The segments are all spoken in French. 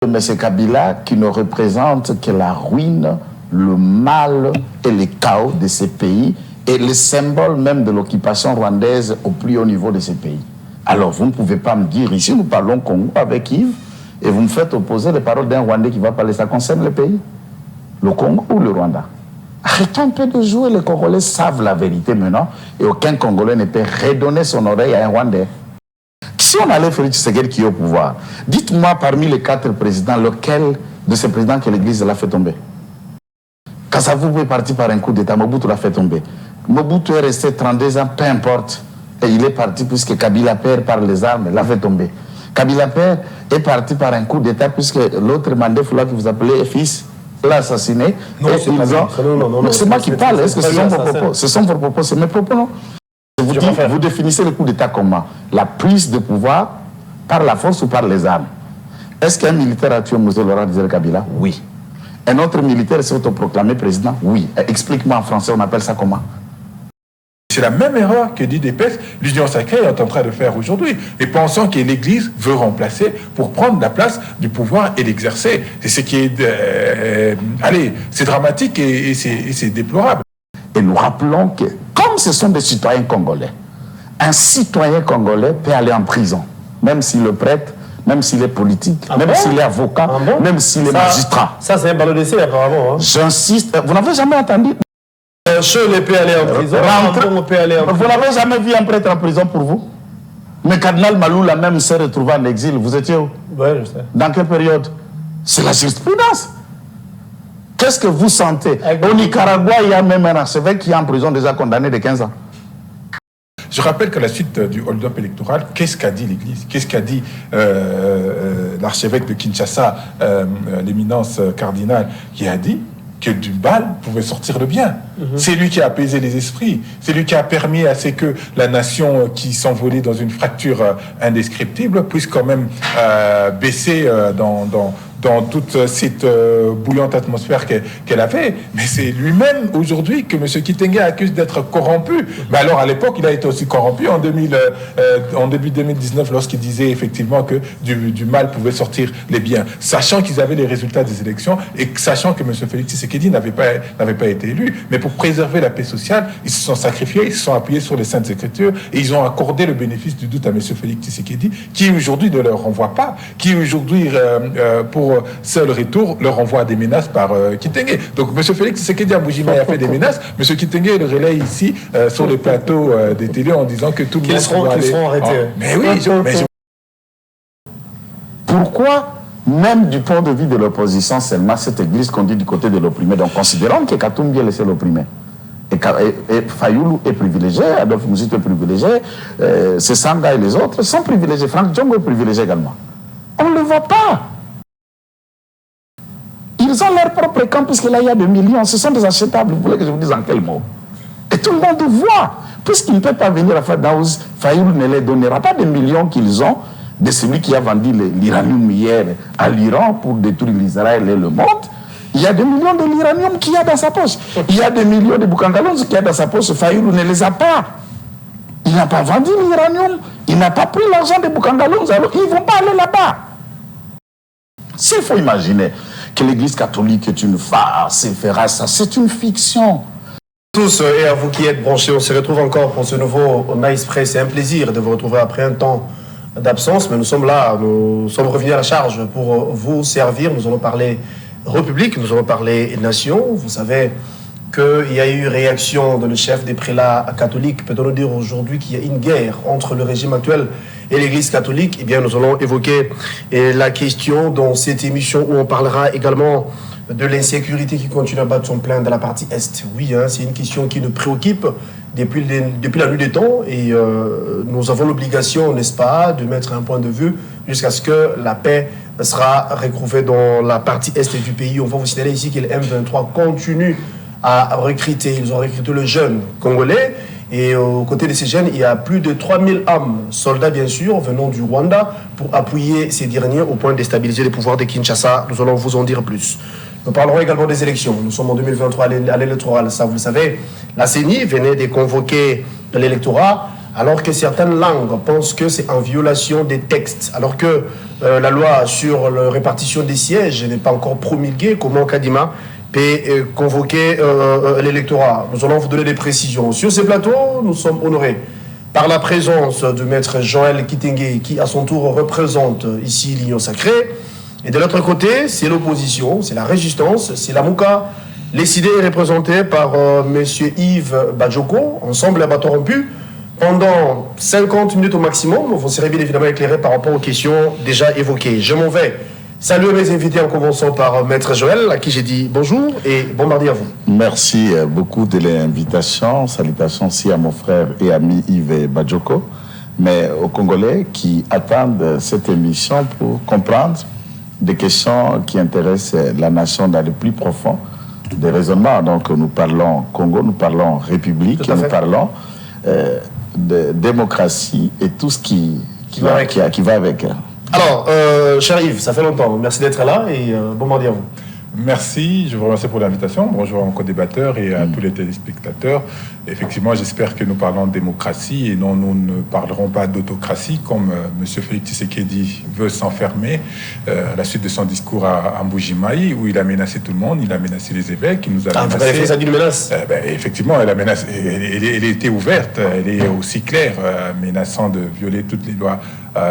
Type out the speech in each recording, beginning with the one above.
M. Kabila qui ne représente que la ruine, le mal et le chaos de ces pays et le symbole même de l'occupation rwandaise au plus haut niveau de ces pays. Alors vous ne pouvez pas me dire, ici nous parlons Congo avec Yves, et vous me faites opposer les paroles d'un Rwandais qui va parler, ça concerne le pays, le Congo ou le Rwanda. Arrêtons un peu de jouer, les Congolais savent la vérité maintenant, et aucun Congolais ne peut redonner son oreille à un Rwandais. Si on allait Félix Tshisekedi qui est au pouvoir, dites-moi parmi les 4 présidents, lequel de ces présidents que l'Église l'a fait tomber? Kasavubu est parti par un coup d'État, Mobutu l'a fait tomber. Mobutu est resté 32 ans, peu importe. Et il est parti puisque Kabila Père par les armes l'a fait tomber. Kabila Père est parti par un coup d'État puisque l'autre Mandé Foula que vous appelez fils l'a assassiné. Non, c'est moi qui parle. Est-ce que ce sont vos propos? Ce sont vos propos, c'est mes propos, non? Vous définissez le coup d'État comment? La prise de pouvoir par la force ou par les armes? Est-ce qu'un militaire a tué Moussa Laurent Kabila? Oui. Un autre militaire s'est autoproclamé président? Oui. Explique-moi en français, on appelle ça comment? C'est la même erreur que dit l'Union sacrée est en train de faire aujourd'hui. Et pensant que l'Église veut remplacer pour prendre la place du pouvoir et l'exercer. C'est ce qui est... allez, c'est dramatique et c'est déplorable. Et nous rappelons que, comme ce sont des citoyens congolais, un citoyen congolais peut aller en prison, même s'il le prête, même s'il est politique, même s'il est avocat, même s'il est magistrat. Ça, c'est un ballon d'essai, apparemment. Hein. J'insiste, vous n'avez jamais entendu? Cholet peut aller en prison, peut aller en prison. Vous n'avez jamais vu un prêtre en prison pour vous? Mais Cardinal Malou, la même, s'est retrouvé en exil. Vous étiez où? Oui, je sais. Dans quelle période? C'est la jurisprudence. Qu'est-ce que vous sentez? Au Nicaragua, il y a même un archevêque qui est en prison déjà condamné de 15 ans. Je rappelle qu'à la suite du hold-up électoral, qu'est-ce qu'a dit l'Église? Qu'est-ce qu'a dit l'archevêque de Kinshasa, l'éminence cardinale, qui a dit que du mal pouvait sortir le bien. C'est lui qui a apaisé les esprits. C'est lui qui a permis à ce que la nation qui s'envolait dans une fracture indescriptible puisse quand même baisser dans toute cette bouillante atmosphère qu'elle avait. Mais c'est lui-même aujourd'hui que M. Kitenge accuse d'être corrompu. Mais alors à l'époque, il a été aussi corrompu en début 2019 lorsqu'il disait effectivement que du mal pouvait sortir les biens. Sachant qu'ils avaient les résultats des élections et sachant que M. Félix Tshisekedi n'avait pas été élu. Mais pour préserver la paix sociale, ils se sont sacrifiés, ils se sont appuyés sur les Saintes Écritures et ils ont accordé le bénéfice du doute à M. Félix Tshisekedi qui aujourd'hui ne leur renvoie pas, qui aujourd'hui pour seul retour leur envoie des menaces par Kitenge. Donc M. Félix Tshisekedi à Boujima a fait des menaces. M. Kitenge le relaie ici sur le plateau des télés en disant que tout le monde seront arrêtés. Mais oui, Pourquoi, même du point de vue de l'opposition, seulement cette église conduit du côté de l'opprimé? Donc considérons que Katumbi a laissé l'opprimé. Et Fayoulou est privilégié, Adolphe Mouzito est privilégié, Sesanga et les autres sont privilégiés. Franck Djongo est privilégié également. On ne le voit pas. Ils ont leur propre camp, puisque là, il y a des millions. Ce sont des achetables. Vous voulez que je vous dise en quel mot? Et tout le monde voit. Puisqu'il ne peut pas venir à Fadaouz, Fayoulou ne les donnera pas des millions qu'ils ont de celui qui a vendu l'uranium hier à l'Iran pour détruire l'Israël et le monde. Il y a des millions de l'uranium qu'il y a dans sa poche. Il y a des millions de Boukangalons qu'il y a dans sa poche. Fayoulou ne les a pas. Il n'a pas vendu l'uranium. Il n'a pas pris l'argent des Boukangalons. Alors, ils ne vont pas aller là-bas. S'il faut imaginer que l'Église catholique est une farce et fera ça, c'est une fiction. Tous et à vous qui êtes branchés, on se retrouve encore pour ce nouveau Nice Press. C'est un plaisir de vous retrouver après un temps d'absence, mais nous sommes là, nous sommes revenus à la charge pour vous servir. Nous allons parler République, nous allons parler Nation. Vous savez qu'il y a eu réaction de le chef des prélats catholiques. Peut-on nous dire aujourd'hui qu'il y a une guerre entre le régime actuel et l'Église catholique? Eh bien, nous allons évoquer la question dans cette émission où on parlera également de l'insécurité qui continue à battre son plein dans la partie Est. Oui, hein, c'est une question qui nous préoccupe depuis la nuit des temps et nous avons l'obligation, n'est-ce pas, de mettre un point de vue jusqu'à ce que la paix sera retrouvée dans la partie Est du pays. On va vous signaler ici que le M23 continue à recruter. Ils ont recruté le jeune Congolais. Et aux côtés de ces jeunes, il y a plus de 3000 hommes, soldats bien sûr, venant du Rwanda, pour appuyer ces derniers au point de déstabiliser les pouvoirs de Kinshasa. Nous allons vous en dire plus. Nous parlerons également des élections. Nous sommes en 2023 à l'électoral, ça vous le savez. La CENI venait de convoquer l'électorat alors que certaines langues pensent que c'est en violation des textes, alors que la loi sur la répartition des sièges n'est pas encore promulguée, comment Kadima peut convoquer l'électorat. Nous allons vous donner des précisions. Sur ces plateaux, nous sommes honorés par la présence de maître Joël Kitenge, qui à son tour représente ici l'Union Sacrée. Et de l'autre côté, c'est l'opposition, c'est la résistance, c'est la Mouka. Les idées représentées par monsieur Yves Badjoko, ensemble à bâton rompu, pendant 50 minutes au maximum. Vous serez bien évidemment éclairé par rapport aux questions déjà évoquées. Je m'en vais saluer mes invités en commençant par maître Joël, à qui j'ai dit bonjour et bon mardi à vous. Merci beaucoup de l'invitation. Salutations aussi à mon frère et ami Yves Badjoko, mais aux Congolais qui attendent cette émission pour comprendre des questions qui intéressent la nation dans le plus profond des raisonnements. Donc nous parlons Congo, nous parlons République, nous parlons de démocratie et tout ce qui va avec. Alors, cher Yves, ça fait longtemps. Merci d'être là et bon mardi à vous. Merci, je vous remercie pour l'invitation. Bonjour à mon co-débatteur et à tous les téléspectateurs. Effectivement, j'espère que nous parlons de démocratie et non, nous ne parlerons pas d'autocratie comme M. Félix Tshisekedi veut s'enfermer à la suite de son discours à Mbujimayi où il a menacé tout le monde, il a menacé les évêques, il nous a menacé. Vous avez fait ça d'une menace effectivement, la menace, elle était ouverte, elle est aussi claire, menaçant de violer toutes les lois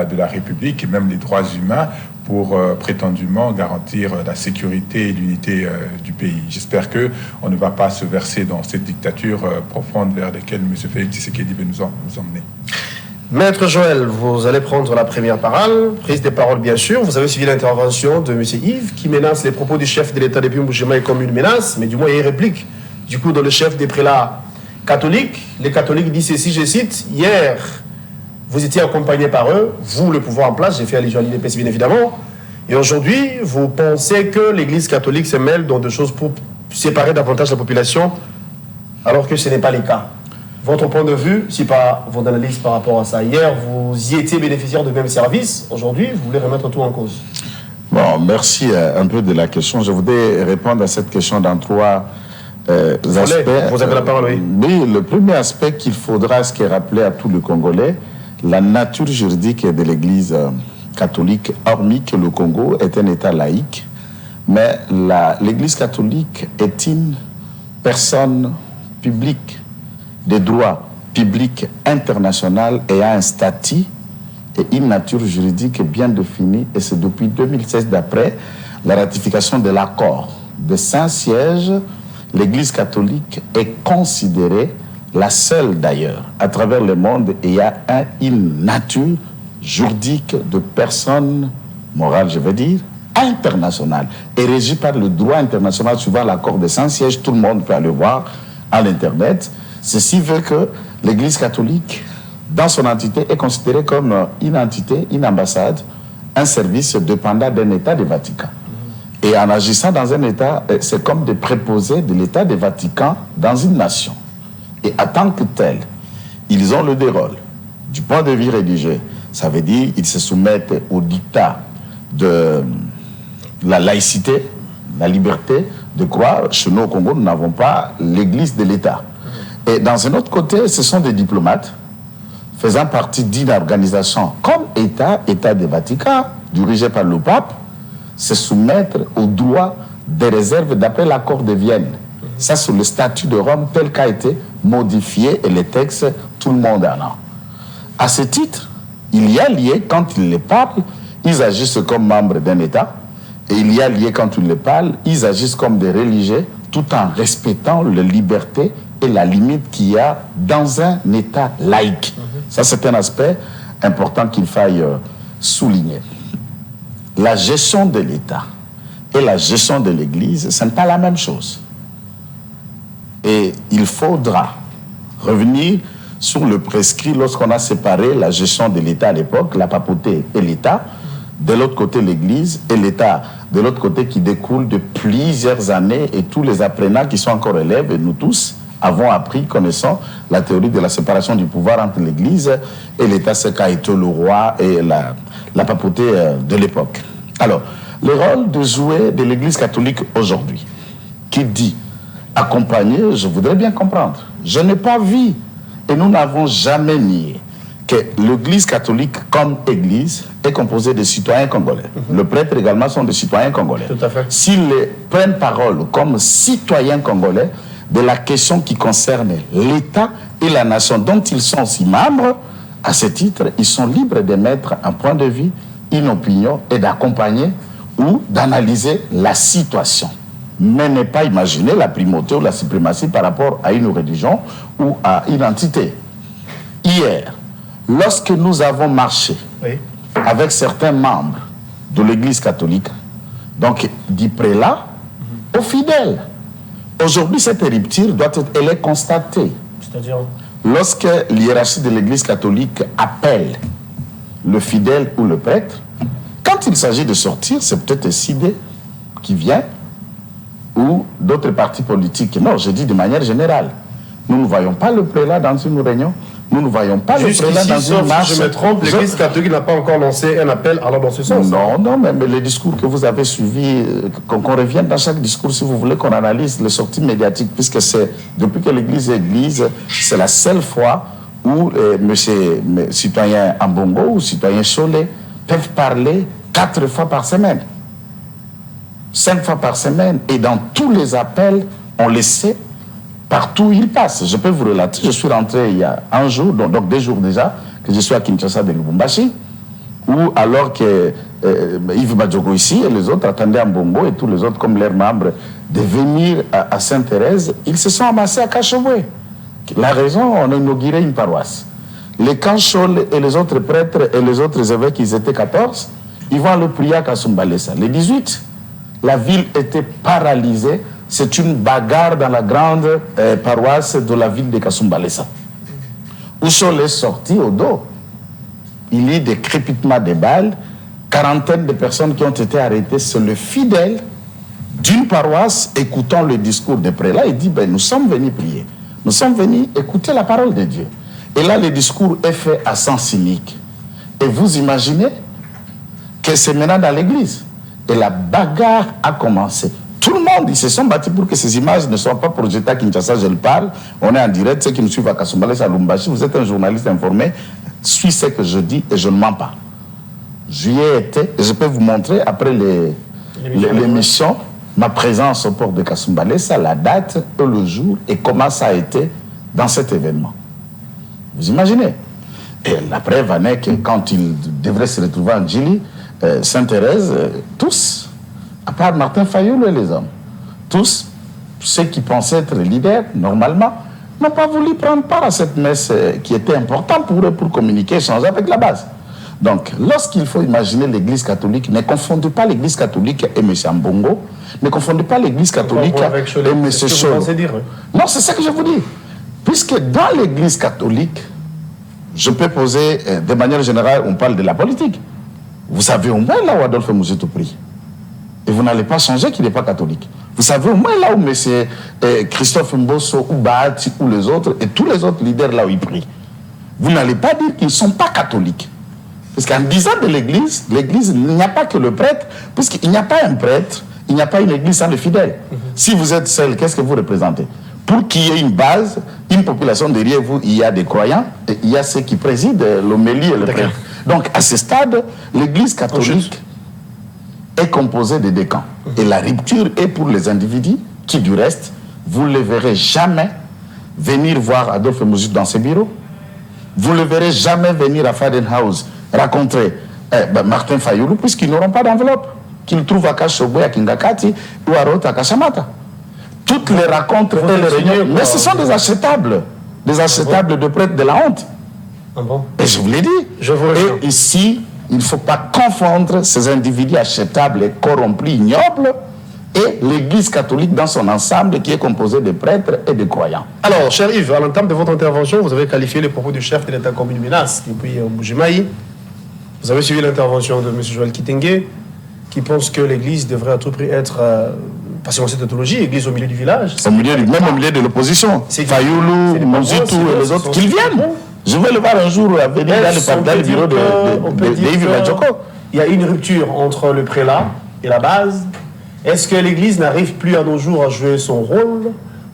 de la République et même les droits humains pour prétendument garantir la sécurité et l'unité du pays. J'espère qu'on ne va pas se verser dans cette dictature profonde vers laquelle M. Félix Tshisekedi veut nous emmener. Maître Joël, vous allez prendre la première parole, prise de parole bien sûr. Vous avez suivi l'intervention de M. Yves qui menace les propos du chef de l'État depuis Mbujimayi comme une menace, mais du moins il réplique. Du coup, dans le chef des prélats catholiques, les catholiques disent ceci, je cite, « Hier, vous étiez accompagné par eux, vous, le pouvoir en place, j'ai fait allusion à l'INPS bien évidemment, et aujourd'hui, vous pensez que l'Église catholique se mêle dans des choses pour séparer davantage la population, alors que ce n'est pas le cas. Votre point de vue, si pas votre analyse par rapport à ça. Hier, vous y étiez bénéficiaire de même service, aujourd'hui, vous voulez remettre tout en cause. Bon, merci un peu de la question. Je voudrais répondre à cette question dans trois aspects. Vous avez la parole, oui. Oui, le premier aspect qu'il faudra, ce qui est rappelé à tous les Congolais, la nature juridique de l'Église catholique, hormis que le Congo est un État laïque, mais l'Église catholique est une personne publique, des droits publics internationaux et a un statut et une nature juridique bien définie, et c'est depuis 2016, d'après la ratification de l'accord de Saint-Siège, l'Église catholique est considérée la seule d'ailleurs, à travers le monde, et il y a une nature juridique de personne morale, je veux dire, internationale, et régie par le droit international, suivant l'accord de Saint-Siège. Tout le monde peut aller voir à l'Internet. Ceci veut que l'Église catholique, dans son entité, est considérée comme une entité, une ambassade, un service dépendant d'un État du Vatican. Et en agissant dans un État, c'est comme des préposés de l'État du Vatican dans une nation. Et en tant que tel, ils ont le dérôle du point de vue religieux. Ça veut dire qu'ils se soumettent au dictat de la laïcité, la liberté de croire. Chez nous au Congo, nous n'avons pas l'Église de l'État. Et dans un autre côté, ce sont des diplomates faisant partie d'une organisation comme État du Vatican, dirigé par le pape, se soumettre aux droits des réserves d'après l'accord de Vienne. Ça, c'est le statut de Rome tel qu'a été modifié, et les textes, tout le monde en a. À ce titre, il y a lié, quand ils les parlent, ils agissent comme membres d'un État, et il y a lié, quand ils les parlent, ils agissent comme des religieux, tout en respectant la liberté et la limite qu'il y a dans un État laïque. Ça, c'est un aspect important qu'il faille souligner. La gestion de l'État et la gestion de l'Église, ce n'est pas la même chose. Et il faudra revenir sur le prescrit lorsqu'on a séparé la gestion de l'État à l'époque, la papauté et l'État, de l'autre côté l'Église et l'État, de l'autre côté qui découle de plusieurs années, et tous les apprenants qui sont encore élèves, et nous tous, avons appris, connaissant la théorie de la séparation du pouvoir entre l'Église et l'État, ce qu'a été le roi et la papauté de l'époque. Alors, le rôle de jouer de l'Église catholique aujourd'hui, qui dit accompagner, je voudrais bien comprendre. Je n'ai pas vu Et nous n'avons jamais nié que l'Église catholique, comme Église, est composée de citoyens congolais. Le prêtre également sont des citoyens congolais. Tout à fait. S'ils prennent parole comme citoyens congolais de la question qui concerne l'État et la nation dont ils sont aussi membres, à ce titre, ils sont libres d'émettre un point de vue, une opinion et d'accompagner ou d'analyser la situation. Mais ne pas imaginer la primauté ou la suprématie par rapport à une religion ou à une entité. Hier, lorsque nous avons marché avec certains membres de l'Église catholique, donc du prélat aux fidèles, aujourd'hui cette rupture elle est constatée. C'est-à-dire lorsque l'hiérarchie de l'Église catholique appelle le fidèle ou le prêtre, quand il s'agit de sortir, c'est peut-être SIDE qui vient ou d'autres partis politiques. Non, je dis de manière générale. Nous ne voyons pas le prélat dans une réunion. Nous ne voyons pas le prélat dans une marche. Si je me trompe, l'Église catholique n'a pas encore lancé un appel alors dans ce sens. Non, mais les discours que vous avez suivis, qu'on revienne dans chaque discours, si vous voulez qu'on analyse les sorties médiatiques, puisque c'est depuis que l'Église est Église, c'est la seule fois où monsieur citoyen Ambongo ou citoyen Cholet peuvent parler 4 fois par semaine, 5 fois par semaine, et dans tous les appels, on le sait. Partout où il passe. Je peux vous relater, je suis rentré il y a un jour, donc 2 jours déjà, que je suis à Kinshasa de Lubumbashi, où alors que Yves Badjoko ici et les autres attendaient Mbongo et tous les autres comme leurs membres de venir à Sainte-Thérèse, ils se sont amassés à Kachobwe. La raison, on a inauguré une paroisse. Les Kanchol et les autres prêtres et les autres évêques, ils étaient 14, ils vont aller prier à Kasumbalesa. Les 18, la ville était paralysée. C'est une bagarre dans la grande paroisse de la ville de Kasumbalesa. Où sont les sortis au dos? Il y a des crépitements de balles, 40 de personnes qui ont été arrêtées. C'est le fidèle d'une paroisse écoutant le discours des prélats. Il dit, nous sommes venus prier. Nous sommes venus écouter la parole de Dieu. Et là, le discours est fait à sens unique. Et vous imaginez que c'est maintenant dans l'église. Et la bagarre a commencé. Tout le monde, ils se sont battus pour que ces images ne soient pas projetées à Kinshasa, je le parle. On est en direct, ceux qui nous suivent à Kasumbalesa, à Lumbashi, vous êtes un journaliste informé, suis ce que je dis et je ne mens pas. J'y ai été, et je peux vous montrer, après l'émission, ma présence au port de Kasumbalesa, la date, le jour, et comment ça a été dans cet événement. Vous imaginez? Et la preuve en est que quand ils devraient se retrouver en Djili, Sainte-Thérèse, tous, à part Martin Fayoulou et les hommes, tous ceux qui pensaient être leaders, normalement, n'ont pas voulu prendre part à cette messe qui était importante pour eux, pour communiquer, échanger avec la base. Donc, lorsqu'il faut imaginer l'Église catholique, ne confondez pas l'Église catholique et M. Mbongo, ne confondez pas l'Église catholique et M. Cholo. Non, c'est ça que je vous dis. Puisque dans l'Église catholique, je peux poser, de manière générale, on parle de la politique. Vous savez au moins là où Adolphe Mouzeto prie. Et vous n'allez pas changer qu'il n'est pas catholique. Vous savez au moins là où M. Christophe Mbosso ou Bahati ou les autres, et tous les autres leaders là où ils prient. Vous n'allez pas dire qu'ils ne sont pas catholiques. Parce qu'en disant de l'Église, il n'y a pas que le prêtre, puisqu'il n'y a pas un prêtre, il n'y a pas une Église sans les fidèles. Si vous êtes seul, qu'est-ce que vous représentez? Pour qu'il y ait une base, une population derrière vous, il y a des croyants, et il y a ceux qui président l'homélie et le prêtre. Donc à ce stade, l'Église catholique est composée de 2 camps. Et la rupture est pour les individus qui, du reste, vous ne le verrez jamais venir voir Adolphe Mouzeto dans ses bureaux. Vous ne le verrez jamais venir à Fadenhouse rencontrer Martin Fayoulou, puisqu'ils n'auront pas d'enveloppe, qu'ils trouvent à Kachobwe, à Kingakati ou à Rota, à Kachamata. Toutes les rencontres et les réunions, mais ce sont des achetables de prêtres de la honte. Ah bon? Et je vous l'ai dit. Et ici, il ne faut pas confondre ces individus achetables et corrompus, ignobles, et l'Église catholique dans son ensemble qui est composée de prêtres et de croyants. Alors, cher Yves, à l'entame de votre intervention, vous avez qualifié les propos du chef de l'État comme une menace depuis Mbujimayi. Vous avez suivi l'intervention de M. Joël Kitenge, qui pense que l'Église devrait à tout prix être, parce que cette tautologie, Église au milieu du village. Même au milieu de l'opposition. Fayoulou, Mouzeto et les autres, qu'ils viennent. Je vais le voir un jour à venir dans le bureau de Yves Badjoko. Il y a une rupture entre le prélat et la base. Est-ce que l'Église n'arrive plus à nos jours à jouer son rôle?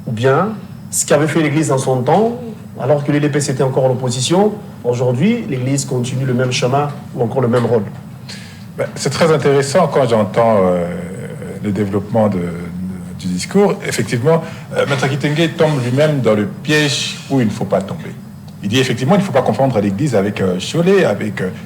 Ou bien, ce qu'avait fait l'Église dans son temps, Alors que l'UDPS était encore en opposition, aujourd'hui, l'Église continue le même chemin ou encore le même rôle. C'est très intéressant quand j'entends le développement du discours. Effectivement, Maître Kitenge tombe lui-même dans le piège où il ne faut pas tomber. Il dit effectivement, il ne faut pas confondre l'Église avec Cholet,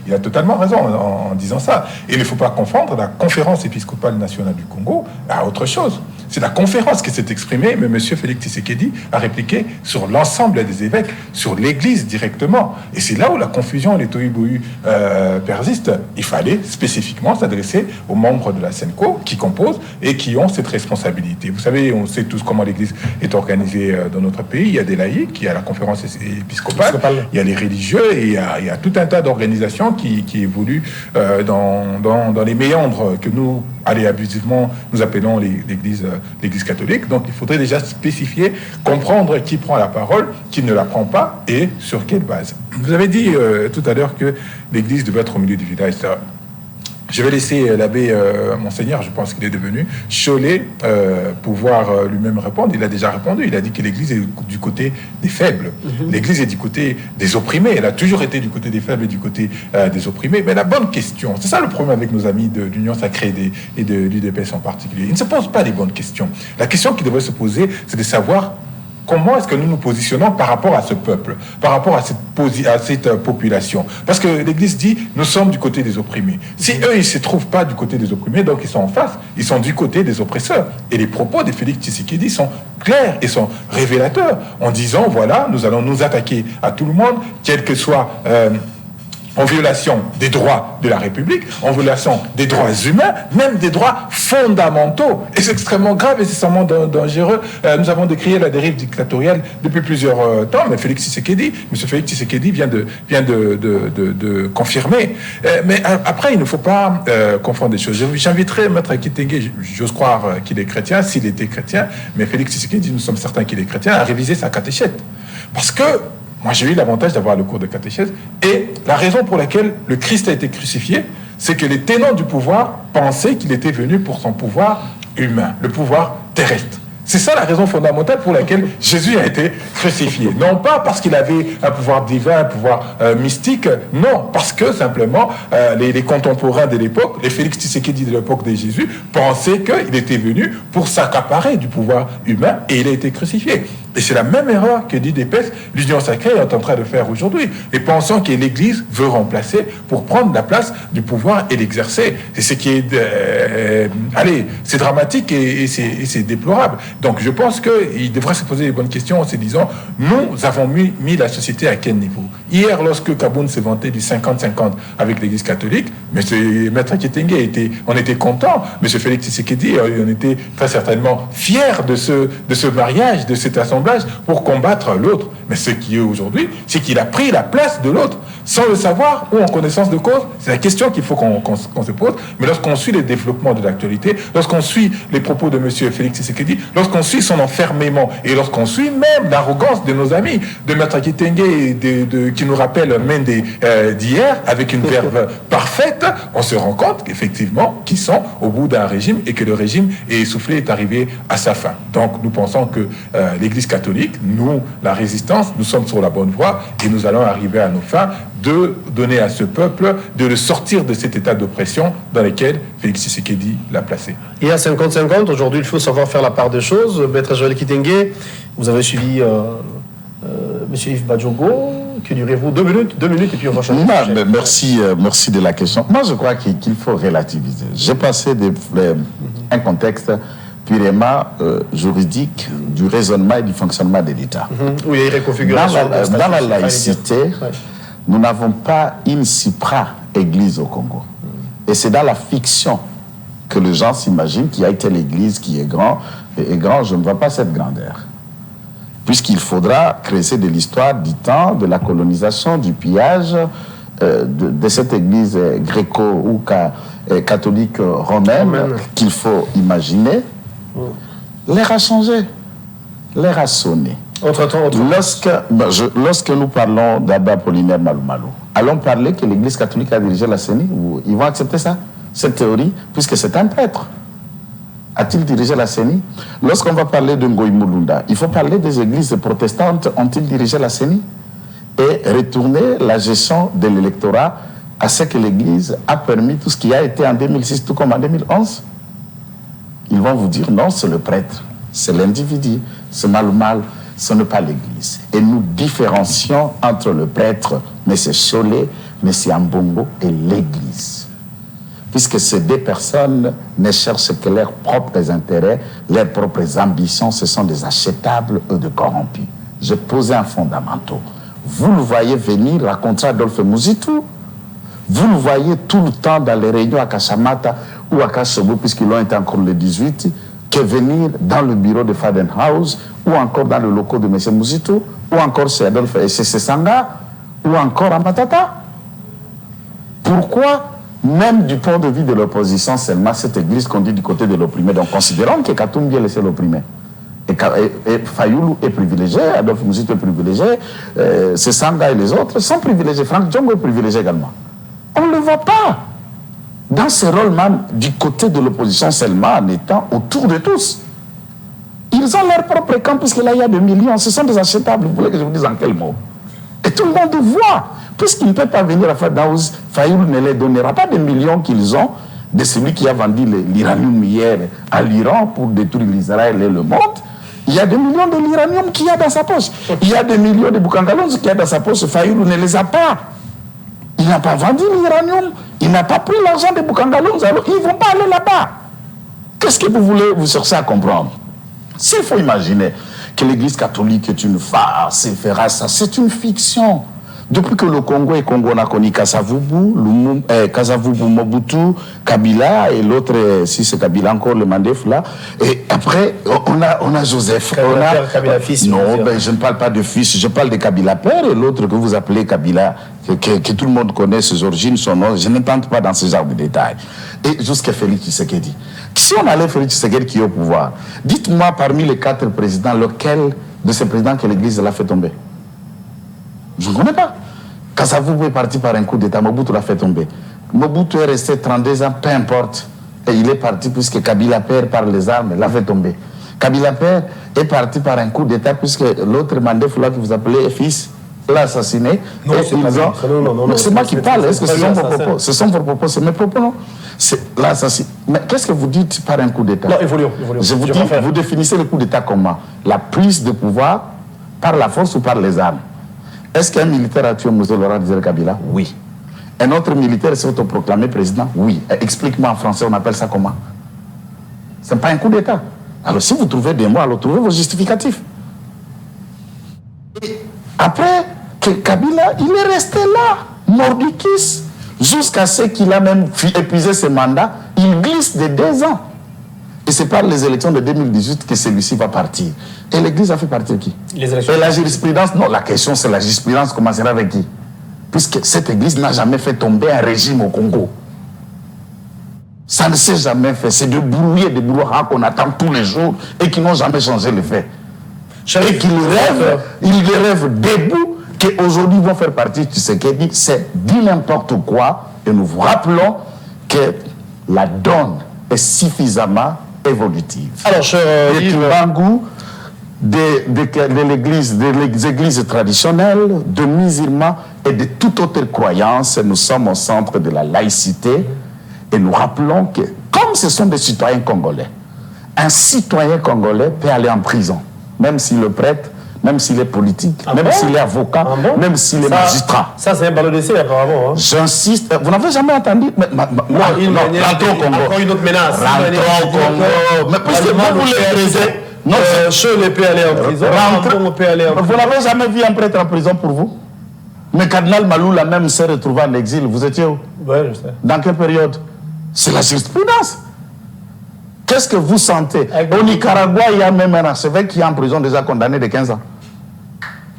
il a totalement raison en disant ça. Et il ne faut pas confondre la conférence épiscopale nationale du Congo à autre chose. C'est la conférence qui s'est exprimée, mais M. Félix Tshisekedi a répliqué sur l'ensemble des évêques, sur l'Église directement. Et c'est là où la confusion et les tohu-bohu persistent. Il fallait spécifiquement s'adresser aux membres de la SENCO qui composent et qui ont cette responsabilité. Vous savez, on sait tous comment l'Église est organisée dans notre pays. Il y a des laïcs, il y a la conférence épiscopale, il y a les religieux et il y a tout un tas d'organisations qui évoluent dans les méandres que nous, abusivement, nous appelons l'Église catholique. Donc il faudrait déjà spécifier, comprendre qui prend la parole, qui ne la prend pas et sur quelle base. Vous avez dit tout à l'heure que l'Église devait être au milieu du village. Je vais laisser l'abbé Monseigneur, je pense qu'il est devenu, Cholet, pouvoir lui-même répondre. Il a déjà répondu. Il a dit que l'Église est du côté des faibles. L'Église est du côté des opprimés. Elle a toujours été du côté des faibles et du côté des opprimés. Mais la bonne question, c'est ça le problème avec nos amis de l'Union Sacrée et de l'UDPS en particulier. Ils ne se posent pas les bonnes questions. La question qui devrait se poser, c'est de savoir comment est-ce que nous nous positionnons par rapport à ce peuple, par rapport à cette population. Parce que l'Église dit, nous sommes du côté des opprimés. Si eux, ils ne se trouvent pas du côté des opprimés, donc ils sont en face, ils sont du côté des oppresseurs. Et les propos de Félix Tshisekedi sont clairs et sont révélateurs, en disant, voilà, nous allons nous attaquer à tout le monde, quel que soit... en violation des droits de la République, en violation des droits humains, même des droits fondamentaux. Et c'est extrêmement grave et c'est extrêmement dangereux. Nous avons décrié la dérive dictatoriale depuis plusieurs temps, mais M. Félix Tshisekedi vient de confirmer. Mais après, il ne faut pas confondre des choses. J'inviterai Maître Kitenge, j'ose croire qu'il est chrétien, s'il était chrétien, mais Félix Tshisekedi, nous sommes certains qu'il est chrétien, à réviser sa catéchète. Parce que moi, j'ai eu l'avantage d'avoir le cours de catéchèse. Et la raison pour laquelle le Christ a été crucifié, c'est que les tenants du pouvoir pensaient qu'il était venu pour son pouvoir humain, le pouvoir terrestre. C'est ça la raison fondamentale pour laquelle Jésus a été crucifié. Non pas parce qu'il avait un pouvoir divin, un pouvoir mystique, non, parce que simplement les contemporains de l'époque, les Félix Tshisekedi de l'époque de Jésus, pensaient qu'il était venu pour s'accaparer du pouvoir humain et il a été crucifié. Et c'est la même erreur que l'UDPS, l'Union Sacrée, est en train de faire aujourd'hui. Et pensant que l'Église veut remplacer pour prendre la place du pouvoir et l'exercer. C'est ce qui est... c'est dramatique et c'est déplorable. Donc je pense qu'il devrait se poser les bonnes questions en se disant, nous avons mis la société à quel niveau? Hier, lorsque Kaboun s'est vanté du 50-50 avec l'Église catholique, Maître Kitenge on était content. M. Félix Tshisekedi, on était très certainement fiers de ce mariage, de cette assemblage pour combattre l'autre. Mais ce qui est aujourd'hui, c'est qu'il a pris la place de l'autre sans le savoir ou en connaissance de cause. C'est la question qu'il faut qu'on se pose. Mais lorsqu'on suit les développements de l'actualité, lorsqu'on suit les propos de M. Félix Tshisekedi, lorsqu'on suit son enfermement et lorsqu'on suit même l'arrogance de nos amis, de Maître Kitenge qui nous rappelle même d'hier avec une verve parfaite, on se rend compte qu'effectivement, qu'ils sont au bout d'un régime et que le régime est essoufflé, est arrivé à sa fin. Donc nous pensons que l'Église catholique, nous, la résistance, nous sommes sur la bonne voie et nous allons arriver à nos fins de donner à ce peuple, de le sortir de cet état d'oppression dans lequel Félix Tshisekedi l'a placé. Il y a 50-50, aujourd'hui il faut savoir faire la part des choses. Maître Joël Kitenge, vous avez suivi M. Yves Badjogo. Que durez-vous? 2 minutes et puis on va changer. Merci de la question. Moi je crois qu'il faut relativiser. J'ai passé un contexte purement juridique du raisonnement et du fonctionnement de l'État. Oui, il y a une reconfiguration. Dans la laïcité, nous n'avons pas une supra-église au Congo. Et c'est dans la fiction que les gens s'imaginent qu'il y a été l'église qui est grand. Et grand, je ne vois pas cette grandeur. Puisqu'il faudra creuser de l'histoire du temps, de la colonisation, du pillage, de cette église gréco- ou catholique romaine qu'il faut imaginer. L'air a changé, l'air a sonné. Lorsque nous parlons d'Abbé Apollinaire Malou Malou, allons parler que l'Église catholique a dirigé la CENI? Ils vont accepter ça, cette théorie, puisque c'est un prêtre. A-t-il dirigé la CENI? Lorsqu'on va parler de Ngoï Mulunda, il faut parler des églises protestantes. Ont-ils dirigé la CENI? Et retourner la gestion de l'électorat à ce que l'Église a permis tout ce qui a été en 2006, tout comme en 2011. Ils vont vous dire non, c'est le prêtre, c'est l'individu, c'est mal, ce n'est pas l'Église. Et nous différencions entre le prêtre, M. Chollet, M. Ambongo et l'Église. Puisque ces deux personnes ne cherchent que leurs propres intérêts, leurs propres ambitions, ce sont des achetables et de corrompus. J'ai posé un fondamental. Vous le voyez venir raconter Adolphe Mouzitou. Vous le voyez tout le temps dans les réunions à Kashamata ou à Kassobo, puisqu'ils l'ont été encore le 18, que venir dans le bureau de Fadenhouse, ou encore dans le locaux de M. Mouzitou, ou encore chez Adolphe et chez Sanga, ou encore à Matata. Pourquoi, même du point de vue de l'opposition, seulement cette église conduit du côté de l'opprimé, donc considérons que Katumbi est laissé l'opprimé. Et Fayoulou est privilégié, Adolphe Mouzitou est privilégié, Sanga et les autres sont privilégiés, Franck Djongo est privilégié également. On ne le voit pas dans ce rôle même du côté de l'opposition seulement en étant autour de tous. Ils ont leur propre camp puisque là il y a des millions, ce sont des achetables, vous voulez que je vous dise en quel mot? Et tout le monde voit, puisqu'il ne peut pas venir à Fadaouz, Fayoulou ne les donnera pas des millions qu'ils ont de celui qui a vendu l'uranium hier à l'Iran pour détruire l'Israël et le monde. Il y a des millions de l'uranium qu'il y a dans sa poche. Il y a des millions de Boukangalons qu'il y a dans sa poche. Fayoulou ne les a pas. Il n'a pas vendu l'uranium. Il n'a pas pris l'argent des Boukangalons. Alors, ils ne vont pas aller là-bas. Qu'est-ce que vous voulez vous chercher à comprendre? S'il faut imaginer que l'Église catholique est une farce, elle fera ça, c'est une fiction. Depuis que le Congo et Congo, on a connu Kasavubu, Mobutu, Kabila, et l'autre, si c'est Kabila encore, le Mandef là. Et après, on a Joseph. Kabila fils. Non, ben, je ne parle pas de fils, je parle de Kabila père, et l'autre que vous appelez Kabila, que tout le monde connaît ses origines, son nom. Je ne tente pas dans ce genre de détails. Et jusqu'à Félix Tshisekedi. Si on allait Félix Tshisekedi qui est au pouvoir, dites-moi parmi les 4 présidents, lequel de ces présidents que l'Église l'a fait tomber? Je ne connais pas. Kasavubu est parti par un coup d'État, Mobutu l'a fait tomber. Mobutu est resté 32 ans, peu importe. Et il est parti puisque Kabila père par les armes l'a fait tomber. Kabila père est parti par un coup d'État puisque l'autre Mandef là que vous appelez fils l'a assassiné. Non, c'est moi qui parle. Est-ce que ce sont vos propos? Ce sont vos propos, c'est mes propos, non? C'est l'assassin. Mais qu'est-ce que vous dites par un coup d'État? Non, évoluons. Je vous dis, vous définissez le coup d'État comment? La prise de pouvoir par la force ou par les armes? Est-ce qu'un militaire a tué Moussa Laurent Désiré Kabila? Oui. Un autre militaire s'est autoproclamé président? Oui. Explique-moi en français, on appelle ça comment? Ce n'est pas un coup d'État. Alors si vous trouvez des mots, alors trouvez vos justificatifs. Et après que Kabila, il est resté là, mordicus, jusqu'à ce qu'il a même épuisé ses mandats. Il glisse de 2 ans. Et c'est par les élections de 2018 que celui-ci va partir. Et l'Église a fait partir qui? Les élections. Et la jurisprudence, non, la question c'est la jurisprudence commencera avec qui? Puisque cette Église n'a jamais fait tomber un régime au Congo. Ça ne s'est jamais fait. C'est de brouillés, de brouhaha qu'on attend tous les jours et qui n'ont jamais changé les faits. Et qu'ils rêvent, ils rêvent debout qu'aujourd'hui ils vont faire partie de ce qui dit, c'est dit n'importe quoi. Et nous vous rappelons que la donne est suffisamment évolutive. Alors, cher Yves, de l'Église, des églises traditionnelles, de musulmans et de toute autre croyance, nous sommes au centre de la laïcité et nous rappelons que, comme ce sont des citoyens congolais, un citoyen congolais peut aller en prison, même s'il est prêtre, même s'il est politique, même s'il est avocat, même s'il est magistrat. Ça, c'est un ballon d'essai, apparemment. Hein. J'insiste, vous n'avez jamais entendu rentrons au Congo. Encore une autre menace. Rentrons au Congo. Mais puisque vous voulez présenter... Non, Chollet peut aller en prison. Vous n'avez jamais vu un prêtre en prison pour vous? Mais Cardinal Maloula même s'est retrouvé en exil. Vous étiez où? Oui, je sais. Dans quelle période? C'est la jurisprudence. Qu'est-ce que vous sentez? Au Nicaragua, il y a même un archevêque qui est en prison déjà condamné de 15 ans.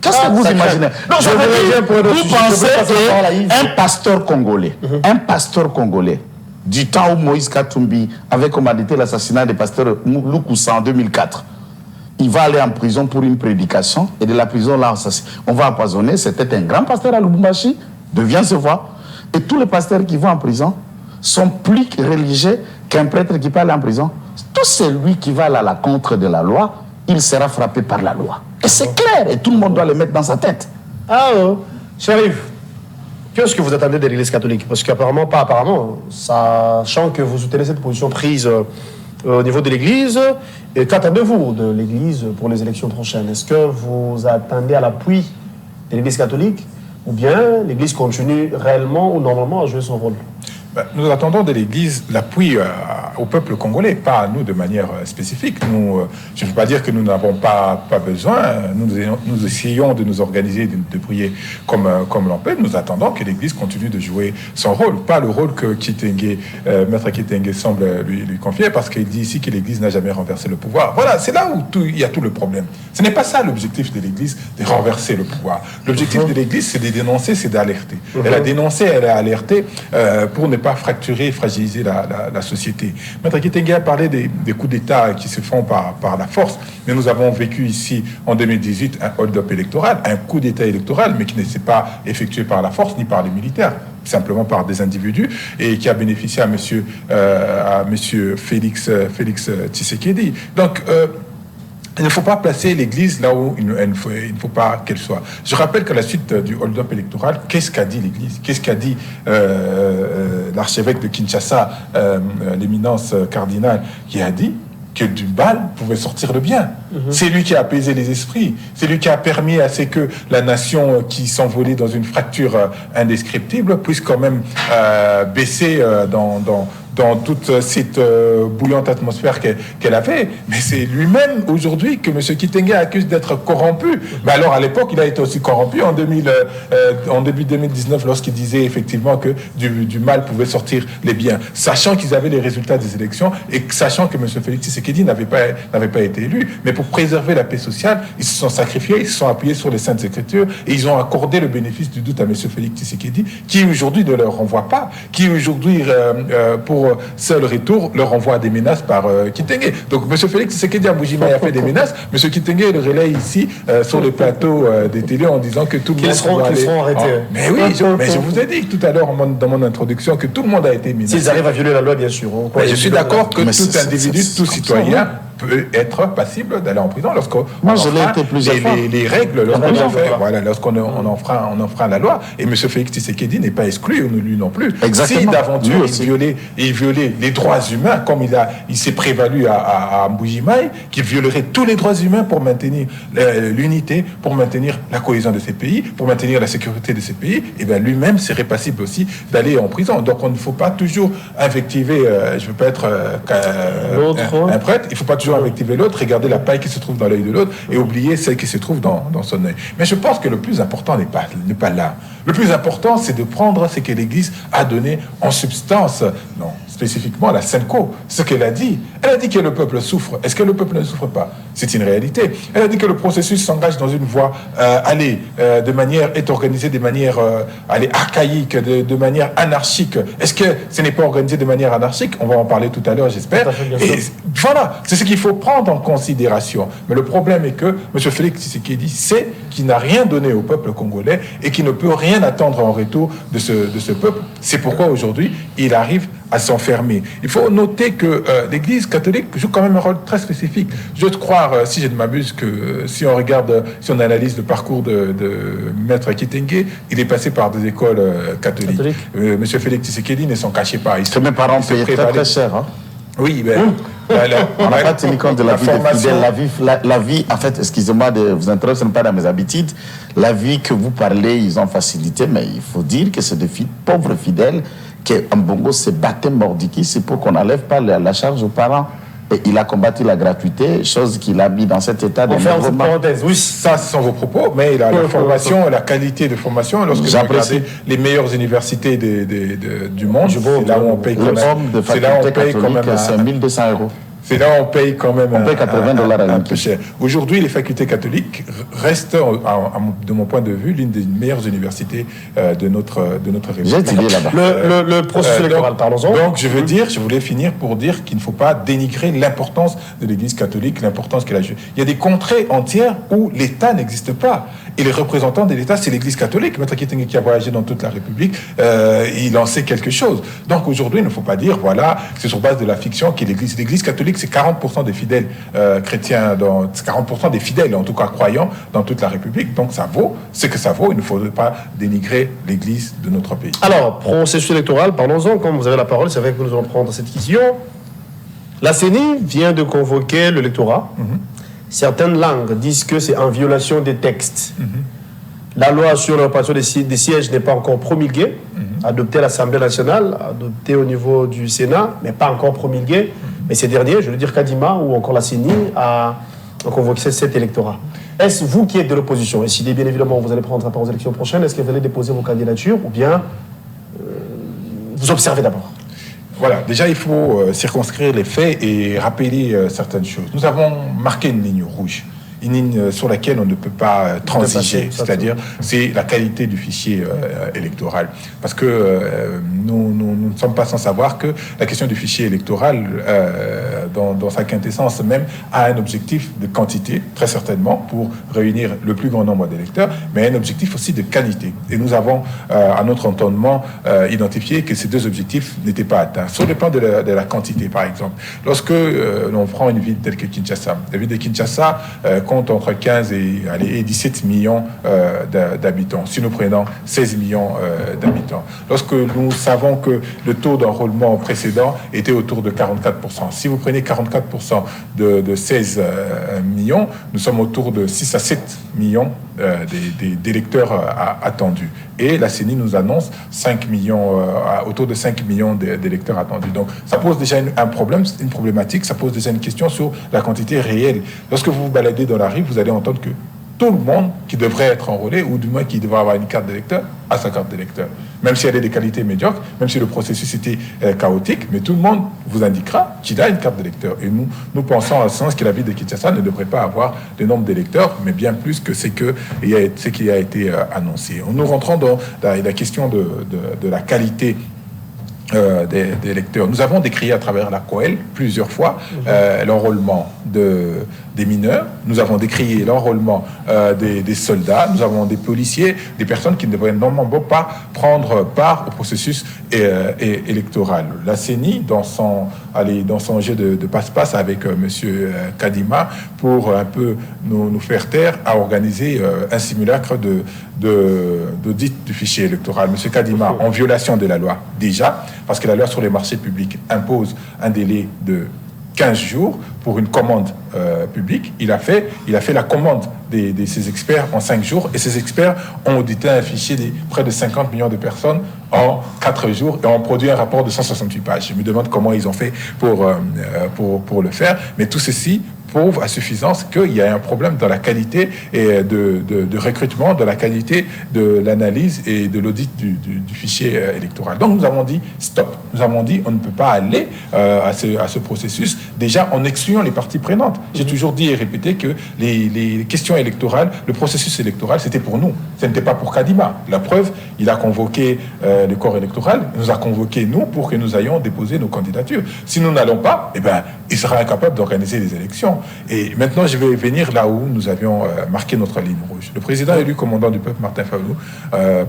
Qu'est-ce que vous imaginez? Non, vous pensez qu'un pasteur congolais, du temps où Moïse Katumbi avait commandité l'assassinat des pasteurs Loukoussa en 2004, il va aller en prison pour une prédication et de la prison là, on va empoisonner. C'était un grand pasteur à Lubumbashi, devient se voir. Et tous les pasteurs qui vont en prison sont plus religieux qu'un prêtre qui peut aller en prison. tout celui qui va à la contre de la loi, il sera frappé par la loi. Et c'est clair, et tout le monde doit le mettre dans sa tête. Ah, Chérif, qu'est-ce que vous attendez de l'Église catholique? Parce qu'apparemment, pas apparemment, sachant que vous soutenez cette position prise au niveau de l'Église, et qu'attendez-vous de l'Église pour les élections prochaines? Est-ce que vous attendez à l'appui de l'Église catholique, ou bien l'Église continue réellement ou normalement à jouer son rôle? Nous attendons de l'Église l'appui au peuple congolais, pas à nous de manière spécifique. Nous, je ne veux pas dire que nous n'avons pas besoin. Nous essayons de nous organiser, de prier comme l'on peut. Nous attendons que l'Église continue de jouer son rôle, pas le rôle que Maître Kitenge semble lui confier, parce qu'il dit ici que l'Église n'a jamais renversé le pouvoir. Voilà, c'est là où il y a tout le problème. Ce n'est pas ça l'objectif de l'Église, de renverser le pouvoir. L'objectif de l'Église, c'est de dénoncer, c'est d'alerter. Elle a dénoncé, elle a alerté pour ne pas fracturer et fragiliser la société. Maître Kitenge a parlé des coups d'État qui se font par la force, mais nous avons vécu ici en 2018 un hold-up électoral, un coup d'État électoral, mais qui ne s'est pas effectué par la force ni par les militaires, simplement par des individus, et qui a bénéficié à monsieur Félix Tshisekedi. Donc, il ne faut pas placer l'Église là où il ne faut pas qu'elle soit. Je rappelle qu'à la suite du hold-up électoral, qu'est-ce qu'a dit l'Église? Qu'est-ce qu'a dit l'archevêque de Kinshasa, l'éminence cardinale, qui a dit que du mal pouvait sortir le bien. C'est lui qui a apaisé les esprits. C'est lui qui a permis à ce que la nation qui s'envolait dans une fracture indescriptible puisse quand même baisser dans toute cette bouillante atmosphère qu'elle avait. Mais c'est lui-même aujourd'hui que M. Kitenge accuse d'être corrompu. Mais alors à l'époque, il a été aussi corrompu en début 2019 lorsqu'il disait effectivement que du mal pouvait sortir les biens, sachant qu'ils avaient les résultats des élections et sachant que M. Félix Tshisekedi n'avait pas été élu. Mais pour préserver la paix sociale, ils se sont sacrifiés, ils se sont appuyés sur les Saintes Écritures et ils ont accordé le bénéfice du doute à M. Félix Tshisekedi, qui aujourd'hui ne leur renvoie pas, qui aujourd'hui pour seul retour leur envoie des menaces par Kitenge. Donc M. Félix Tshisekedi à Mbuji-Mayi a fait des menaces. M. Kitenge le relaye ici sur le plateau des télés en disant que tout le monde seront arrêtés. Mais oui, je vous ai dit tout à l'heure dans mon introduction que tout le monde a été menacé. S'ils arrivent à violer la loi, bien sûr. Je suis d'accord que tout individu, tout citoyen peut être passible d'aller en prison lorsqu'on les règles, lorsqu'on enfreint la loi. Et M. Félix Tshisekedi n'est pas exclu, lui non plus. Si d'aventure il violait les droits humains, comme il s'est prévalu à Mbuji-Mayi, qu'il violerait tous les droits humains pour maintenir l'unité, pour maintenir la cohésion de ces pays, pour maintenir la sécurité de ces pays, et bien lui-même serait passible aussi d'aller en prison. Donc on ne faut pas toujours invectiver, je ne veux pas être un prêtre, il ne faut pas toujours invectiver l'autre, regarder la paille qui se trouve dans l'œil de l'autre et oublier celle qui se trouve dans son œil. Mais je pense que le plus important n'est pas là. Le plus important, c'est de prendre ce que l'Église a donné en substance, non, spécifiquement la Senko, ce qu'elle a dit. Elle a dit que le peuple souffre. Est-ce que le peuple ne souffre pas? C'est une réalité. Elle a dit que le processus s'engage dans une voie est organisé de manière archaïque, de manière anarchique. Est-ce que ce n'est pas organisé de manière anarchique? On va en parler tout à l'heure, j'espère. Et voilà, c'est ce qu'il faut prendre en considération. Mais le problème est que M. Félix Tshisekedi sait qu'il n'a rien donné au peuple congolais et qu'il ne peut rien attendre en retour de ce peuple. C'est pourquoi aujourd'hui, il arrive à s'enfermer. Il faut noter que l'Église catholique joue quand même un rôle très spécifique. Je veux croire, si je ne m'abuse, que si on analyse le parcours de Maître Kitenge, il est passé par des écoles catholiques. Monsieur Félix Tshisekedi ne s'en cachait pas. Mes parents payaient très cher. Hein? Oui, on n'a pas tenu compte de la vie des fidèles. La vie, en fait, excusez-moi de vous interrompre, ce n'est pas dans mes habitudes. La vie que vous parlez, ils ont facilité, mais il faut dire que c'est de pauvres fidèles qu'en Bongo se battaient mordiquis, c'est pour qu'on n'enlève pas la charge aux parents. Et il a combattu la gratuité, chose qu'il a mis dans cet état de développement. Oui, ça, ce sont vos propos, mais la formation, la qualité de formation, lorsque vous regardez les meilleures universités du monde, c'est là où on paye quand même. C'est là où on paye quand même. C'est 1200 €. C'est là où on paye quand même $80 un peu cher. Aujourd'hui, les facultés catholiques restent, de mon point de vue, l'une des meilleures universités de notre République. J'ai étudié là-bas. Le processus électoral, parlons-en. Donc, je voulais finir pour dire qu'il ne faut pas dénigrer l'importance de l'Église catholique, l'importance qu'elle a jouée. Il y a des contrées entières où l'État n'existe pas. Et les représentants de l'État, c'est l'Église catholique. Maître Kitenge, qui a voyagé dans toute la République, il en sait quelque chose. Donc aujourd'hui, il ne faut pas dire, voilà, c'est sur base de la fiction qu'est l'Église. L'Église catholique, c'est 40% des fidèles chrétiens, 40% des fidèles, en tout cas croyants, dans toute la République. Donc ça vaut ce que ça vaut. Il ne faudrait pas dénigrer l'Église de notre pays. Alors, processus électoral, parlons-en. Comme vous avez la parole, c'est vrai que nous allons prendre cette question. La CENI vient de convoquer le lectorat. Certaines langues disent que c'est en violation des textes. La loi sur la répartition des sièges n'est pas encore promulguée, adoptée à l'Assemblée nationale, adoptée au niveau du Sénat, mais pas encore promulguée. Mais ces derniers, je veux dire Kadima ou encore la CENI, a convoqué cet électorat. Est-ce vous qui êtes de l'opposition, et si bien évidemment vous allez prendre part aux élections prochaines, est-ce que vous allez déposer vos candidatures ou bien vous observez d'abord? Voilà, déjà il faut circonscrire les faits et rappeler certaines choses. Nous avons marqué une ligne rouge, une ligne sur laquelle on ne peut pas transiger, c'est-à-dire c'est la qualité du fichier électoral. Parce que nous ne sommes pas sans savoir que la question du fichier électoral, dans sa quintessence même, a un objectif de quantité, très certainement, pour réunir le plus grand nombre d'électeurs, mais un objectif aussi de qualité. Et nous avons, à notre entendement, identifié que ces deux objectifs n'étaient pas atteints. Sur le plan de la quantité, par exemple, lorsque l'on prend une ville telle que Kinshasa, la ville de Kinshasa compte entre 15 et 17 millions d'habitants. Si nous prenons 16 millions d'habitants. Lorsque nous savons que le taux d'enrôlement précédent était autour de 44%. Si vous prenez 44% de 16 millions, nous sommes autour de 6 à 7 millions d'électeurs attendus. Et la CENI nous annonce 5 millions, autour de 5 millions d'électeurs attendus. Donc ça pose déjà un problème, une problématique, ça pose déjà une question sur la quantité réelle. Lorsque vous vous baladez dans la rue, vous allez entendre que tout le monde qui devrait être enrôlé, ou du moins qui devrait avoir une carte d'électeur, a sa carte d'électeur. Même si elle est de qualité médiocre, même si le processus était chaotique, mais tout le monde vous indiquera qu'il a une carte d'électeur. Et nous pensons en ce sens que la ville de Kinshasa ne devrait pas avoir le nombre d'électeurs, mais bien plus que ce qui a été annoncé. Nous rentrons dans la question de la qualité des lecteurs. Nous avons décrié à travers la COEL plusieurs fois l'enrôlement des mineurs, nous avons décrié l'enrôlement des soldats, nous avons des policiers, des personnes qui ne devraient normalement pas prendre part au processus électoral. La CENI, dans son jeu de passe-passe avec M. Kadima, pour un peu nous faire taire, a organisé un simulacre d'audit du fichier électoral. M. Kadima, en violation de la loi, déjà, parce que la loi sur les marchés publics impose un délai de 15 jours pour une commande publique. Il a fait la commande de ces experts en 5 jours, et ces experts ont audité un fichier de près de 50 millions de personnes en 4 jours et ont produit un rapport de 168 pages. Je me demande comment ils ont fait pour le faire, mais tout ceci prouve à suffisance qu'il y a un problème dans la qualité et de recrutement, dans la qualité de l'analyse et de l'audit du fichier électoral. Donc nous avons dit stop. Nous avons dit on ne peut pas aller à ce processus, déjà en excluant les parties prenantes. J'ai toujours dit et répété que les questions électorales, le processus électoral, c'était pour nous. Ce n'était pas pour Kadima. La preuve, il a convoqué le corps électoral, il nous a convoqué nous pour que nous ayons déposé nos candidatures. Si nous n'allons pas, il sera incapable d'organiser les élections. Et maintenant, je vais venir là où nous avions marqué notre ligne rouge. Le président élu commandant du peuple, Martin Fayulu,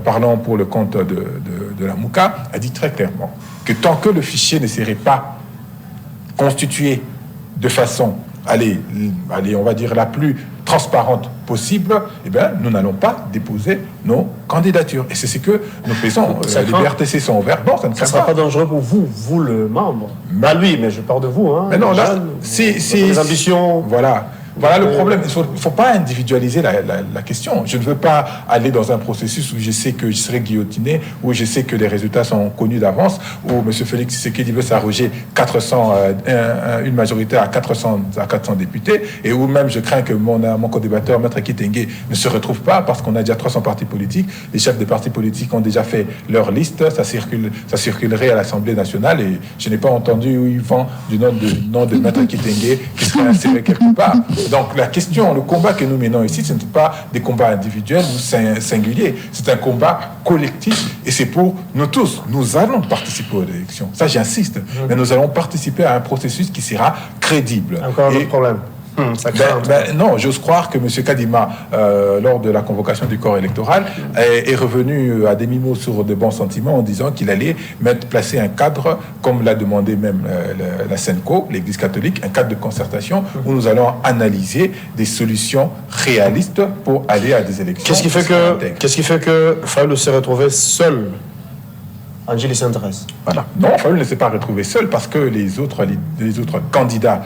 parlant pour le compte de la Mouka, a dit très clairement que tant que le fichier ne serait pas constitué de façon, on va dire, la plus transparente possible, nous n'allons pas déposer nos candidatures. Et c'est ce que nous faisons. Les BRTC sont ouverts. Non, ça ne sera pas dangereux pour vous le membre. Pas lui, mais je parle de vous. Mais non, là, c'est les ambitions. Voilà le problème. Il ne faut pas individualiser la question. Je ne veux pas aller dans un processus où je sais que je serai guillotiné, où je sais que les résultats sont connus d'avance, où M. Félix Tshisekedi veut s'arroger une majorité à 400 députés, et où même je crains que mon co-débatteur, Maître Kitenge, ne se retrouve pas parce qu'on a déjà 300 partis politiques. Les chefs des partis politiques ont déjà fait leur liste. Ça circulerait à l'Assemblée nationale, et je n'ai pas entendu où ils vont du nom de Maître Kitenge qui serait inséré quelque part. Donc la question, le combat que nous menons ici, ce ne sont pas des combats individuels ou singuliers, c'est un combat collectif, et c'est pour nous tous. Nous allons participer aux élections, ça j'insiste, mais nous allons participer à un processus qui sera crédible. Encore un autre problème. Non, j'ose croire que M. Kadima, lors de la convocation du corps électoral, est revenu à demi-mot sur de bons sentiments en disant qu'il allait placer un cadre, comme l'a demandé même la SENCO, l'Église catholique, un cadre de concertation où nous allons analyser des solutions réalistes pour aller à des élections. Qu'est-ce qui fait que Fayoulou s'est retrouvé seul? Angélique s'intéresse. Voilà. Non, Fayoulou ne s'est pas retrouvé seul parce que les autres candidats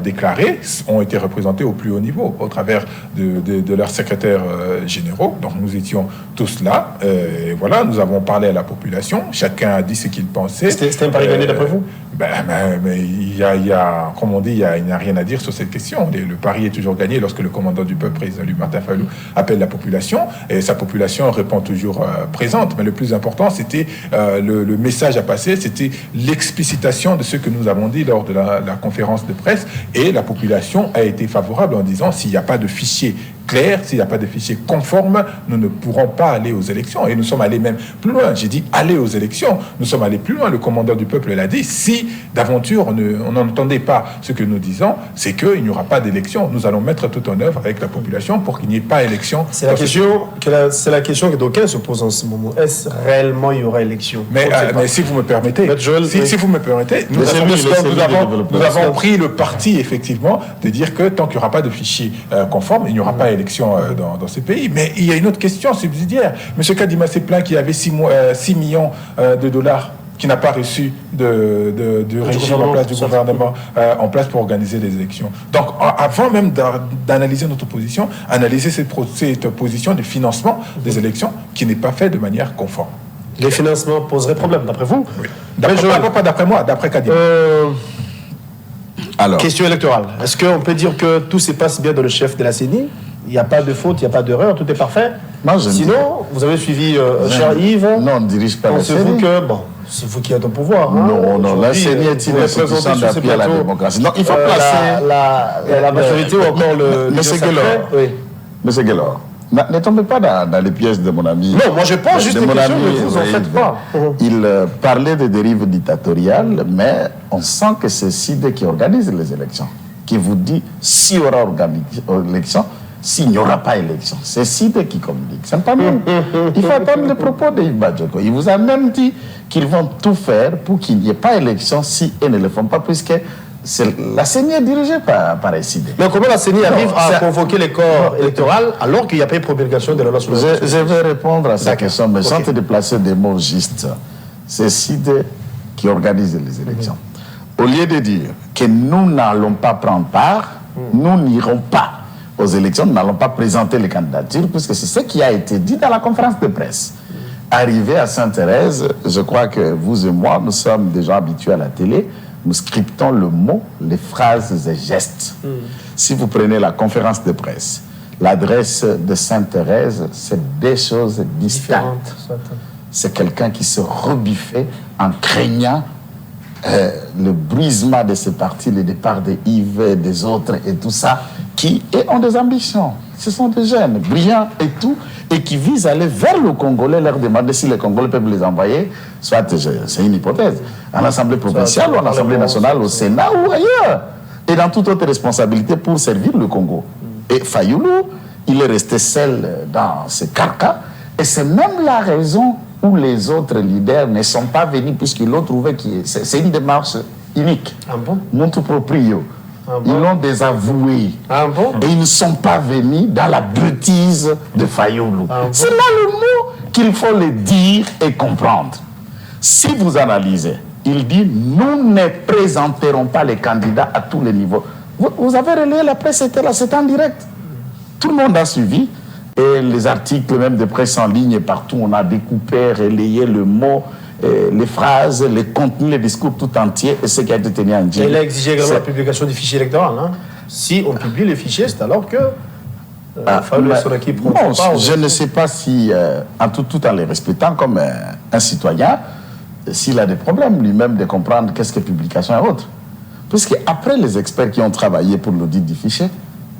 déclarés ont été représentés au plus haut niveau au travers de leurs secrétaires généraux. Donc nous étions tous là. Et voilà, nous avons parlé à la population. Chacun a dit ce qu'il pensait. C'était un pari gagné d'après vous? Mais il y a, comme on dit, il n'y a rien à dire sur cette question. Le pari est toujours gagné lorsque le commandant du peuple, président Martin Fayoulou, appelle la population et sa population répond toujours présente. Mais le plus important, c'était le message à passer, c'était l'explicitation de ce que nous avons dit lors de la conférence de presse, et la population a été favorable en disant s'il n'y a pas de fichier clair, s'il n'y a pas de fichier conforme, nous ne pourrons pas aller aux élections. Et nous sommes allés même plus loin. J'ai dit aller aux élections. Nous sommes allés plus loin. Le commandant du peuple l'a dit. Si d'aventure on n'entendait pas ce que nous disons, c'est qu'il n'y aura pas d'élection. Nous allons mettre tout en œuvre avec la population pour qu'il n'y ait pas élection. C'est la question que d'aucuns se posent en ce moment. Est-ce réellement il y aura élection? Mais si vous me permettez, si vous me permettez, nous avons pris le parti effectivement de dire que tant qu'il n'y aura pas de fichier conforme, il n'y aura pas élection dans ces pays. Mais il y a une autre question subsidiaire. M. Kadima s'est plaint qu'il y avait 6 millions de dollars qui n'a pas reçu de régime en place du gouvernement en place pour organiser les élections. Donc, avant même d'analyser notre position, analyser cette position de financement des élections qui n'est pas fait de manière conforme. Les financements poseraient problème, d'après vous? Oui. Pas d'après moi, d'après Kadima. Alors, question électorale. Est-ce qu'on peut dire que tout se passe bien dans le chef de la CENI? Il n'y a pas de faute, il n'y a pas d'erreur, tout est parfait? Sinon, vous avez suivi cher Yves. Non, on ne dirige pas la CENI. Pensez-vous que, c'est vous qui êtes au pouvoir. Non, la CENI est une institution d'appui à la démocratie. Donc, il faut placer la majorité ou encore le... Monsieur Guélor, ne tombez pas dans les pièges de mon ami. Non, moi je pose juste des questions, mais vous en faites pas. Il parlait de dérives dictatoriales, mais on sent que c'est SIDE qui organise les élections, qui vous dit s'il y aura élection, s'il n'y aura pas élection. C'est SIDE qui communique. C'est pas nous. Il faut attendre le propos de Yves Badjoko. Il vous a même dit qu'ils vont tout faire pour qu'il n'y ait pas élection si ils ne le font pas, puisque la CENI est dirigée par SIDE. Mais comment la CENI arrive à convoquer les corps électoraux alors qu'il n'y a pas eu promulgation de la loi sur la Je vais répondre à cette question, mais sans te déplacer des mots justes. C'est SIDE qui organise les élections. Au lieu de dire que nous n'allons pas prendre part, nous n'irons pas aux élections, nous n'allons pas présenter les candidatures, puisque c'est ce qui a été dit dans la conférence de presse. Arrivé à Sainte-Thérèse, je crois que vous et moi, nous sommes déjà habitués à la télé, nous scriptons le mot, les phrases et gestes. Si vous prenez la conférence de presse, l'adresse de Sainte-Thérèse, c'est des choses distinctes. C'est quelqu'un qui se rebiffait en craignant le brisement de ce parti, le départ de Yves et des autres et tout ça, qui ont des ambitions. Ce sont des jeunes brillants et tout, et qui visent à aller vers le Congolais, leur demander si les Congolais peuvent les envoyer, soit, c'est une hypothèse, à l'Assemblée provinciale ou à l'Assemblée nationale, au Sénat ou ailleurs, et dans toute autre responsabilité pour servir le Congo. Et Fayoulou, il est resté seul dans ce carcan, et c'est même la raison où les autres leaders ne sont pas venus, puisqu'ils l'ont trouvé que c'est une démarche unique. Ah bon? Notre proprio. Ils l'ont désavoué. Ah bon? Et ils ne sont pas venus dans la bêtise de Fayoulou. Ah bon? C'est là le mot qu'il faut le dire et comprendre. Si vous analysez, il dit nous ne présenterons pas les candidats à tous les niveaux. Vous avez relayé la presse, c'était là, c'était en direct. Tout le monde a suivi. Et les articles même de presse en ligne, partout, on a découpé, relayé le mot, les phrases, les contenus, les discours tout entiers, et ce qui a été tenu en direct. Et il a exigé également la publication du fichier électoral. Hein. Si on publie le fichier, c'est alors que son équipe non, je ne sais pas si, tout en les respectant comme un citoyen, s'il a des problèmes lui-même de comprendre qu'est-ce que publication et autres. Puisque après les experts qui ont travaillé pour l'audit du fichier,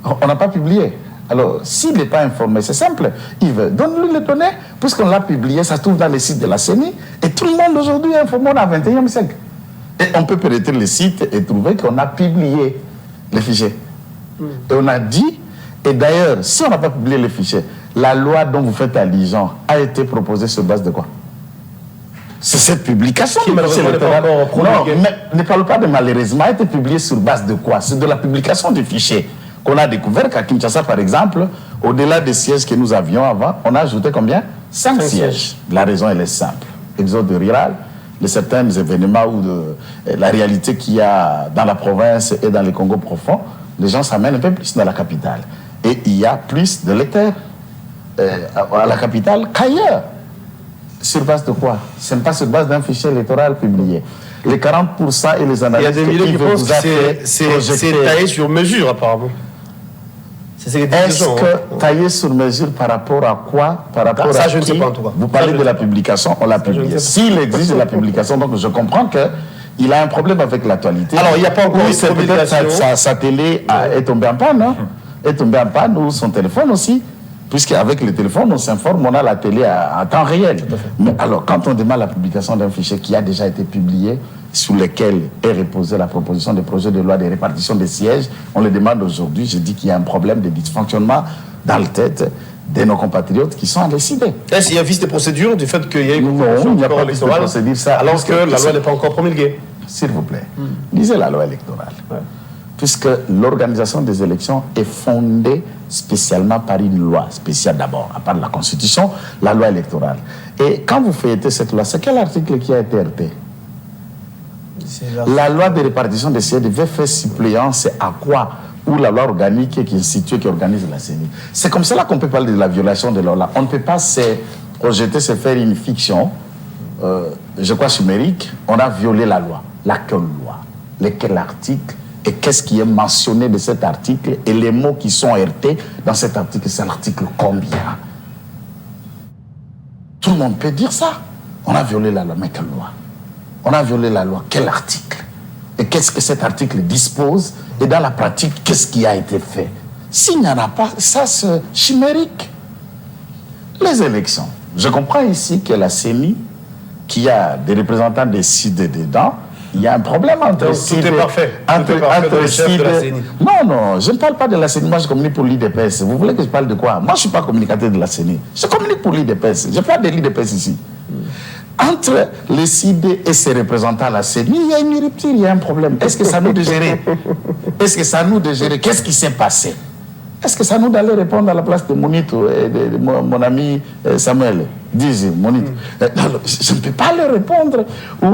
on n'a pas publié. Alors, s'il n'est pas informé, c'est simple. Donne-lui les données, puisqu'on l'a publié, ça se trouve dans les sites de la CENI, et tout le monde aujourd'hui est informé au XXIe siècle. Et on peut pénétrer les sites et trouver qu'on a publié les fichiers. Et on a dit, et d'ailleurs, si on n'a pas publié les fichiers, la loi dont vous faites allusion a été proposée sur base de quoi? C'est cette publication qui malheureusement n'est pas encore promulguée. Non, mais ne parle pas de malheureusement, a été publiée sur base de quoi? C'est de la publication des fichiers qu'on a découvert qu'à Kinshasa, par exemple, au-delà des sièges que nous avions avant, on a ajouté combien? 5 sièges. La raison, elle est simple. Exode rural, de certains événements ou de la réalité qu'il y a dans la province et dans les Congo profonds, les gens s'amènent un peu plus dans la capitale. Et il y a plus de lecteurs à la capitale qu'ailleurs. Sur base de quoi? Ce n'est pas sur base d'un fichier électoral publié. Les 40% et les analyses. Il y a des milliers qui pensent que c'est taillé sur mesure, apparemment. Est-ce que taillé sur mesure par rapport à quoi? Par rapport ça, à je ne sais pas en tout cas. Vous parlez de la publication, on l'a publié. S'il existe de la publication, donc je comprends qu'il a un problème avec l'actualité. Alors, il n'y a pas encore une peut-être sa télé est tombée en panne, hein? Est tombée en panne, ou son téléphone aussi. Puisqu'avec le téléphone, on s'informe, on a la télé en temps réel. Mais alors, quand on demande la publication d'un fichier qui a déjà été publié, sur lequel est reposée la proposition de projet de loi de répartition des sièges, on le demande aujourd'hui, je dis qu'il y a un problème de dysfonctionnement dans la tête de nos compatriotes qui sont à décider. Est-ce qu'il y a vice de procédure du fait qu'il y a une Non, il n'y a pas de procédure, ça. Alors que la loi n'est pas encore promulguée? S'il vous plaît, lisez la loi électorale. Ouais. Puisque l'organisation des élections est fondée spécialement par une loi spéciale d'abord, à part la Constitution, la loi électorale. Et quand vous feuilletez cette loi, c'est quel article qui a été heurté? La loi de répartition des sièges devait faire suppléance à quoi? Ou la loi organique qui est instituée, qui organise la CENI. C'est comme cela qu'on peut parler de la violation de la loi. On ne peut pas se projeter, se faire une fiction, je crois chimérique, on a violé la loi. Laquelle loi? Lequel article? Et qu'est-ce qui est mentionné de cet article? Et les mots qui sont heurtés dans cet article, c'est l'article combien? Tout le monde peut dire ça. On a violé la loi, mais quelle loi? On a violé la loi, quel article? Et qu'est-ce que cet article dispose? Et dans la pratique, qu'est-ce qui a été fait? S'il n'y en a pas, ça c'est chimérique. Les élections. Je comprends ici que la CENI, qui a des représentants des CID dedans, il y a un problème entre donc, tout est parfait. Entre CID de la CENI. Non, je ne parle pas de la CENI, moi je communique pour l'IDPS. Vous voulez que je parle de quoi? Moi je ne suis pas communicateur de la CENI. Je communique pour l'IDPS. Je parle de l'IDPS ici. Entre les CID et ses représentants à la CENI, il y a une rupture, il y a un problème. Est-ce que ça nous de gérer? Est-ce que ça nous de gérer? Qu'est-ce qui s'est passé? Est-ce que ça nous d'aller répondre à la place de Monito et de mon ami Samuel? Dis, Monito. Je ne peux pas leur répondre. Ou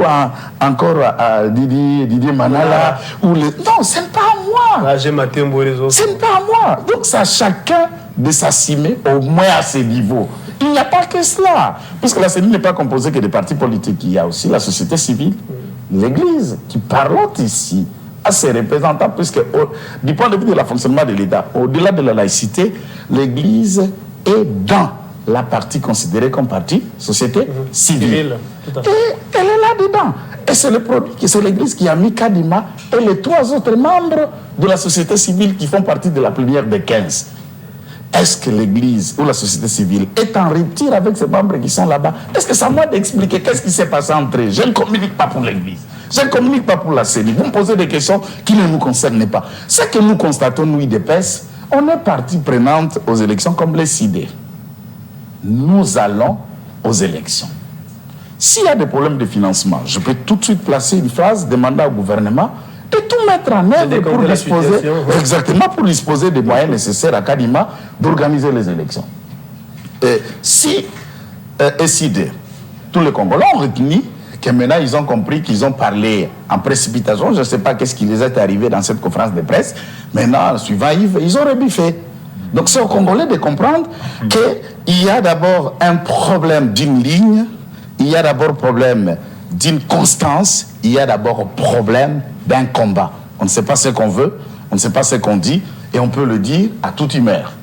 encore à Didier Manala. Ou non, ce n'est pas à moi. J'ai maté un les autres. Ce n'est pas à moi. Donc, c'est à chacun de s'assumer au moins à ses niveaux. Il n'y a pas que cela. Puisque la CENI n'est pas composée que des partis politiques. Il y a aussi la société civile, l'Église, qui parlent ici à ses représentants, puisque du point de vue de la fonctionnement de l'État, au-delà de la laïcité, l'Église est dans la partie considérée comme partie société civile. Et elle est là-dedans. Et c'est le produit, c'est l'Église qui a mis Kadima et les 3 autres membres de la société civile qui font partie de la plénière des 15. Est-ce que l'Église ou la société civile est en rupture avec ces membres qui sont là-bas? Est-ce que c'est à moi d'expliquer qu'est-ce qui s'est passé entre eux? Je ne communique pas pour l'Église. Je ne communique pas pour la CENI. Vous me posez des questions qui ne nous concernent pas. Ce que nous constatons, nous, IDPS, on est partie prenante aux élections comme les CID. Nous allons aux élections. S'il y a des problèmes de financement, je peux tout de suite placer une phrase, demander au gouvernement et tout mettre en œuvre pour disposer, exactement pour disposer des moyens nécessaires à Kadima d'organiser les élections. Et si SID, tous les Congolais ont retenu que maintenant ils ont compris qu'ils ont parlé en précipitation, je ne sais pas qu'est-ce qui les est arrivé dans cette conférence de presse, maintenant, suivant Yves, ils ont rebuffé. Donc c'est aux Congolais de comprendre qu'il y a d'abord un problème d'une ligne, il y a d'abord problème d'une constance, il y a d'abord problème d'un combat. On ne sait pas ce qu'on veut, on ne sait pas ce qu'on dit, et on peut le dire à toute humeur.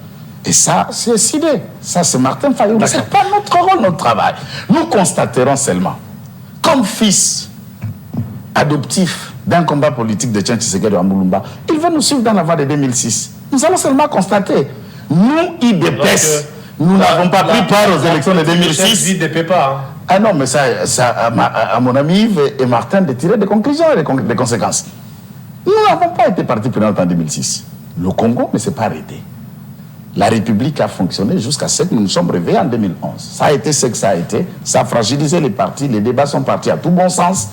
Et ça, c'est décidé. Ça, c'est Martin Fayulu. Ce n'est pas notre rôle, notre travail. Nous constaterons seulement, comme fils adoptif d'un combat politique de Tchan Tshisekedi à Moulumba, il va nous suivre dans la voie de 2006. Nous allons seulement constater. Nous, IDPS, nous n'avons pas pris part aux élections de 2006. Ah non, mais ça à mon ami Yves et Martin de tirer des conclusions et des conséquences. Nous n'avons pas été partie prenante en 2006. Le Congo ne s'est pas arrêté. La République a fonctionné jusqu'à ce que nous nous sommes réveillés en 2011. Ça a été ce que ça a été. Ça a fragilisé les partis. Les débats sont partis à tout bon sens.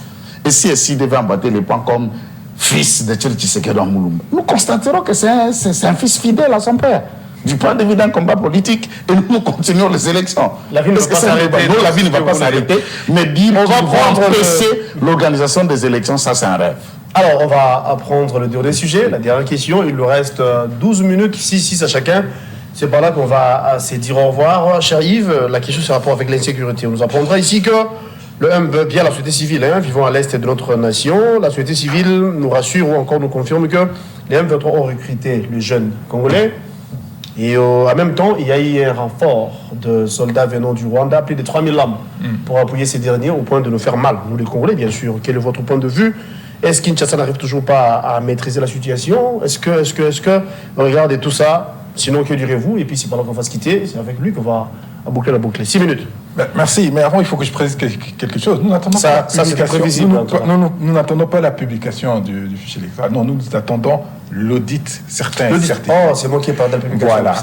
Et si devait emboîter les points comme fils de Tchel Tshisekedi dans Moulumba, nous constaterons que c'est un fils fidèle à son père. Du point de vue d'un combat politique, et nous continuons les élections. La vie ne va pas s'arrêter. Non, la vie ne va pas s'arrêter. Mais dire qu'on va empêcher l'organisation des élections, ça c'est un rêve. Alors, on va prendre le dur des sujets. La dernière question, il nous reste 12 minutes, 6 à chacun. C'est par là qu'on va se dire au revoir. Cher Yves, la question c'est rapport avec l'insécurité. On nous apprendra ici que le M veut bien la société civile, vivant à l'est de notre nation. La société civile nous rassure ou encore nous confirme que les M23 ont recruté les jeunes Congolais. Et en même temps, il y a eu un renfort de soldats venant du Rwanda, plus de 3000 hommes, pour appuyer ces derniers au point de nous faire mal. Nous les Congolais, bien sûr. Quel est votre point de vue? Est-ce qu'Kinshasa n'arrive toujours pas à maîtriser la situation? Est-ce que, regardez tout ça, sinon que direz-vous? Et puis c'est pendant qu'on va se quitter, c'est avec lui qu'on va boucler la boucle. 6 minutes. Merci, mais avant il faut que je précise quelque chose. Nous n'attendons pas la publication. Nous n'attendons pas la publication du fichier électoral. Non, nous attendons l'audit certain. Oh, c'est moi qui ai parlé de la publication. Voilà.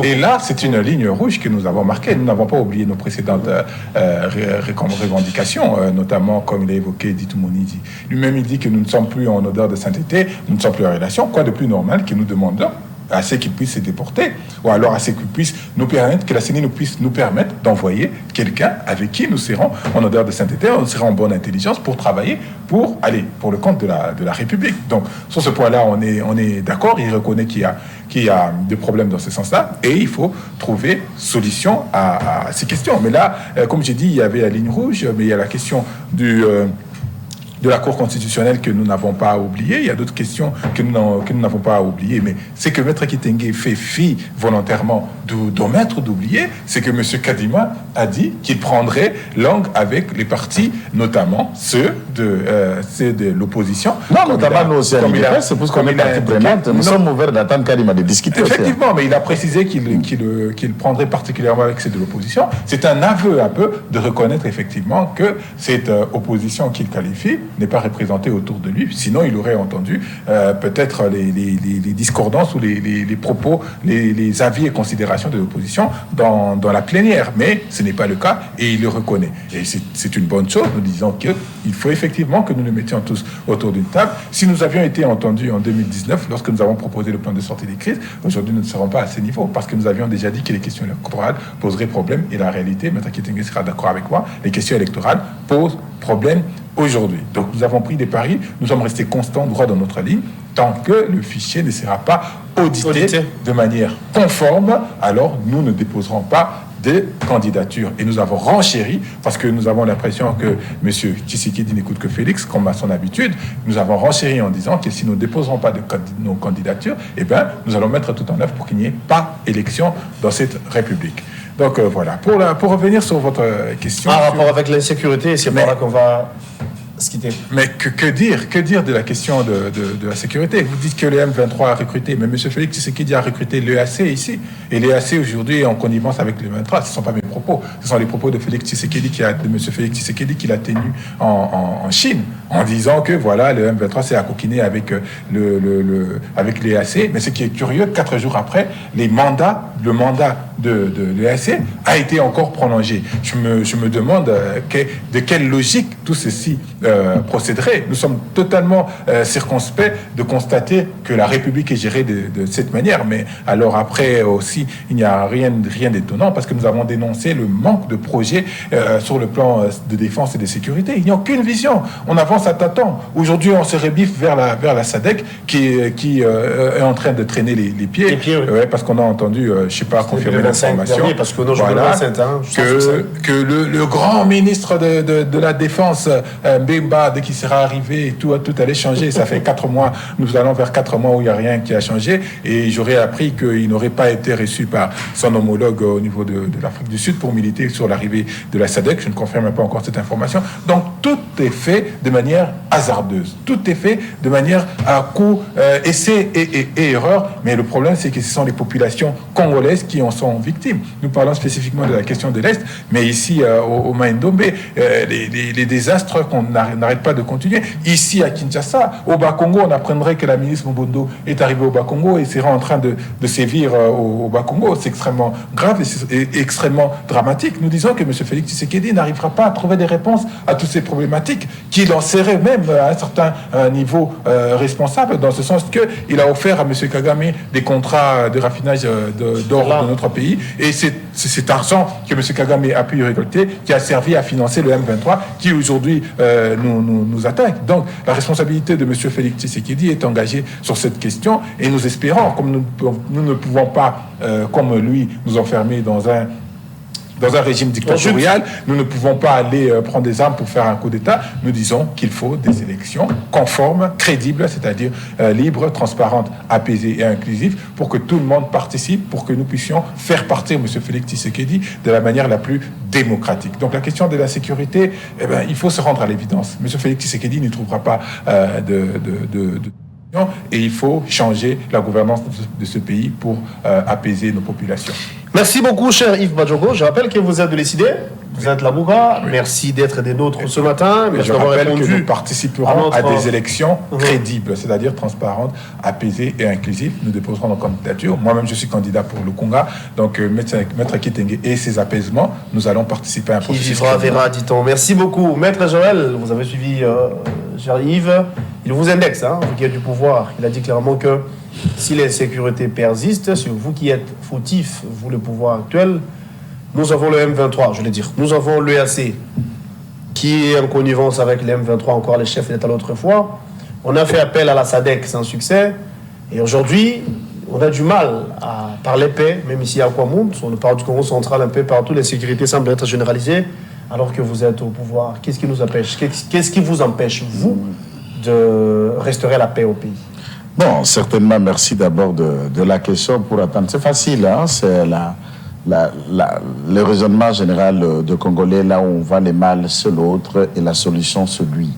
Et là, c'est une ligne rouge que nous avons marquée. Nous n'avons pas oublié nos précédentes revendications, notamment comme il a évoqué Ditou Monidi. Lui-même, il dit que nous ne sommes plus en odeur de sainteté, nous ne sommes plus en relation. Quoi de plus normal que nous demandons à ce qu'ils puissent se déporter, ou alors à ce qu'ils puissent nous permettre, que la CENI puisse nous permettre d'envoyer quelqu'un avec qui nous serons en odeur de sainteté, on sera en bonne intelligence pour travailler, pour aller pour le compte de la République. Donc, sur ce point-là, on est d'accord, il reconnaît qu'il y a des problèmes dans ce sens-là, et il faut trouver solution à ces questions. Mais là, comme j'ai dit, il y avait la ligne rouge, mais il y a la question de la Cour constitutionnelle que nous n'avons pas oublié. Il y a d'autres questions que nous n'avons pas oubliées. Mais c'est que M. Kitenge fait fi volontairement d'omettre d'oublier, c'est que M. Kadima a dit qu'il prendrait langue avec les partis, notamment ceux de l'opposition. Non, notamment nous aussi, c'est pour ce qu'on est partie prenante. Nous sommes ouverts d'attendre Kadima de discuter. Effectivement, mais il a précisé qu'il prendrait particulièrement avec ceux de l'opposition. C'est un aveu un peu de reconnaître effectivement que cette opposition qu'il qualifie n'est pas représenté autour de lui, sinon il aurait entendu peut-être les discordances ou les propos, les avis et considérations de l'opposition dans la plénière, mais ce n'est pas le cas et il le reconnaît. Et c'est une bonne chose, nous disons qu'il faut effectivement que nous nous mettions tous autour d'une table. Si nous avions été entendus en 2019, lorsque nous avons proposé le plan de sortie des crises, aujourd'hui nous ne serons pas à ce niveau, parce que nous avions déjà dit que les questions électorales poseraient problème, et la réalité, M. Kitenge sera d'accord avec moi, les questions électorales posent problème aujourd'hui. Donc nous avons pris des paris, nous sommes restés constants, droits dans notre ligne. Tant que le fichier ne sera pas audité de manière conforme, alors nous ne déposerons pas de candidature. Et nous avons renchéri, parce que nous avons l'impression que M. Tshisekedi n'écoute que Félix, comme à son habitude. Nous avons renchéri en disant que si nous ne déposerons pas nos candidatures, eh bien, nous allons mettre tout en œuvre pour qu'il n'y ait pas élection dans cette République. Donc voilà, pour revenir sur votre question... En rapport avec l'insécurité, c'est par là qu'on va se quitter. Mais que dire de la question de la sécurité? Vous dites que le M23 a recruté, mais M. Félix Tshisekedi a recruté l'EAC ici. Et l'EAC aujourd'hui est en connivence avec le M23. Ce ne sont pas mes propos, ce sont les propos de Félix Tshisekedi, de M. Félix Tshisekedi qu'il a tenu en Chine, en disant que voilà, le M23 s'est accoquiné avec avec l'EAC. Mais ce qui est curieux, 4 jours après, le mandat de l'EAC a été encore prolongé. Je me demande de quelle logique tout ceci procéderait. Nous sommes totalement circonspects de constater que la République est gérée de cette manière. Mais alors après aussi, il n'y a rien d'étonnant, parce que nous avons dénoncé le manque de projets sur le plan de défense et de sécurité. Il n'y a aucune vision. On avance à tâtons. Aujourd'hui, on se rebiffe vers la SADC qui est en train de traîner les pieds. Ouais, parce qu'on a entendu, je ne sais pas, confirmer l'information. Parce que que le grand ministre de la Défense, Mbemba, dès qu'il sera arrivé, tout allait changer. Ça fait 4 mois, nous allons vers 4 mois où il n'y a rien qui a changé. Et j'aurais appris qu'il n'aurait pas été reçu par son homologue au niveau de l'Afrique du Sud pour militer sur l'arrivée de la SADC. Je ne confirme pas encore cette information. Donc tout est fait de manière hasardeuse. Tout est fait de manière à coup essai et erreur. Mais le problème, c'est que ce sont les populations congolaises qui en sont victimes. Nous parlons spécifiquement de la question de l'Est, mais ici au Maïndombe, les désastre qu'on n'arrête pas de continuer. Ici, à Kinshasa, au Bas-Congo, on apprendrait que la ministre Mobondo est arrivée au Bas-Congo et sera en train de sévir au Bas-Congo. C'est extrêmement grave et extrêmement dramatique. Nous disons que M. Félix Tshisekedi n'arrivera pas à trouver des réponses à toutes ces problématiques, qu'il en serait même à un certain niveau responsable, dans ce sens qu'il a offert à M. Kagame des contrats de raffinage d'or de notre pays, et c'est cet argent que M. Kagame a pu récolter qui a servi à financer le M23 qui aujourd'hui nous attaque. Donc la responsabilité de M. Félix Tshisekedi est engagée sur cette question, et nous espérons, comme nous ne pouvons pas, comme lui, nous enfermer dans un régime dictatorial, nous ne pouvons pas aller prendre des armes pour faire un coup d'État. Nous disons qu'il faut des élections conformes, crédibles, c'est-à-dire libres, transparentes, apaisées et inclusives, pour que tout le monde participe, pour que nous puissions faire partir M. Félix Tshisekedi de la manière la plus démocratique. Donc la question de la sécurité, il faut se rendre à l'évidence. M. Félix Tshisekedi ne trouvera pas et il faut changer la gouvernance de ce pays pour apaiser nos populations. Merci beaucoup, cher Yves Badjogo. Je rappelle que vous êtes de l'ECD, vous êtes la Bouga. Oui. Merci d'être des nôtres ce matin. Mais je rappelle que nous participerons à des élections crédibles, c'est-à-dire transparentes, apaisées et inclusives. Nous déposerons nos candidatures. Moi-même, je suis candidat pour le Conga. Donc, Maître Kitenge et ses apaisements, nous allons participer à un processus. Qui vivra, verra, dit-on. Merci beaucoup. Maître Joël, vous avez suivi cher Yves. Il vous indexe, vous qui êtes du pouvoir. Il a dit clairement que si l'insécurité persiste, c'est vous qui êtes fautif, vous le pouvoir actuel. Nous avons le M23, je vais dire. Nous avons l'EAC qui est en connivence avec le M23, encore les chefs d'État l'autre fois. On a fait appel à la SADC sans succès. Et aujourd'hui, on a du mal à parler paix, même ici à Kwamount. On parle du Congo central un peu partout. L'insécurité semble être généralisée alors que vous êtes au pouvoir. Qu'est-ce qui nous empêche? Qu'est-ce qui vous empêche, vous, de restaurer la paix au pays? Bon, certainement, merci d'abord de la question pour attendre. C'est facile, c'est le raisonnement général de Congolais, là où on voit les mal c'est l'autre et la solution c'est lui.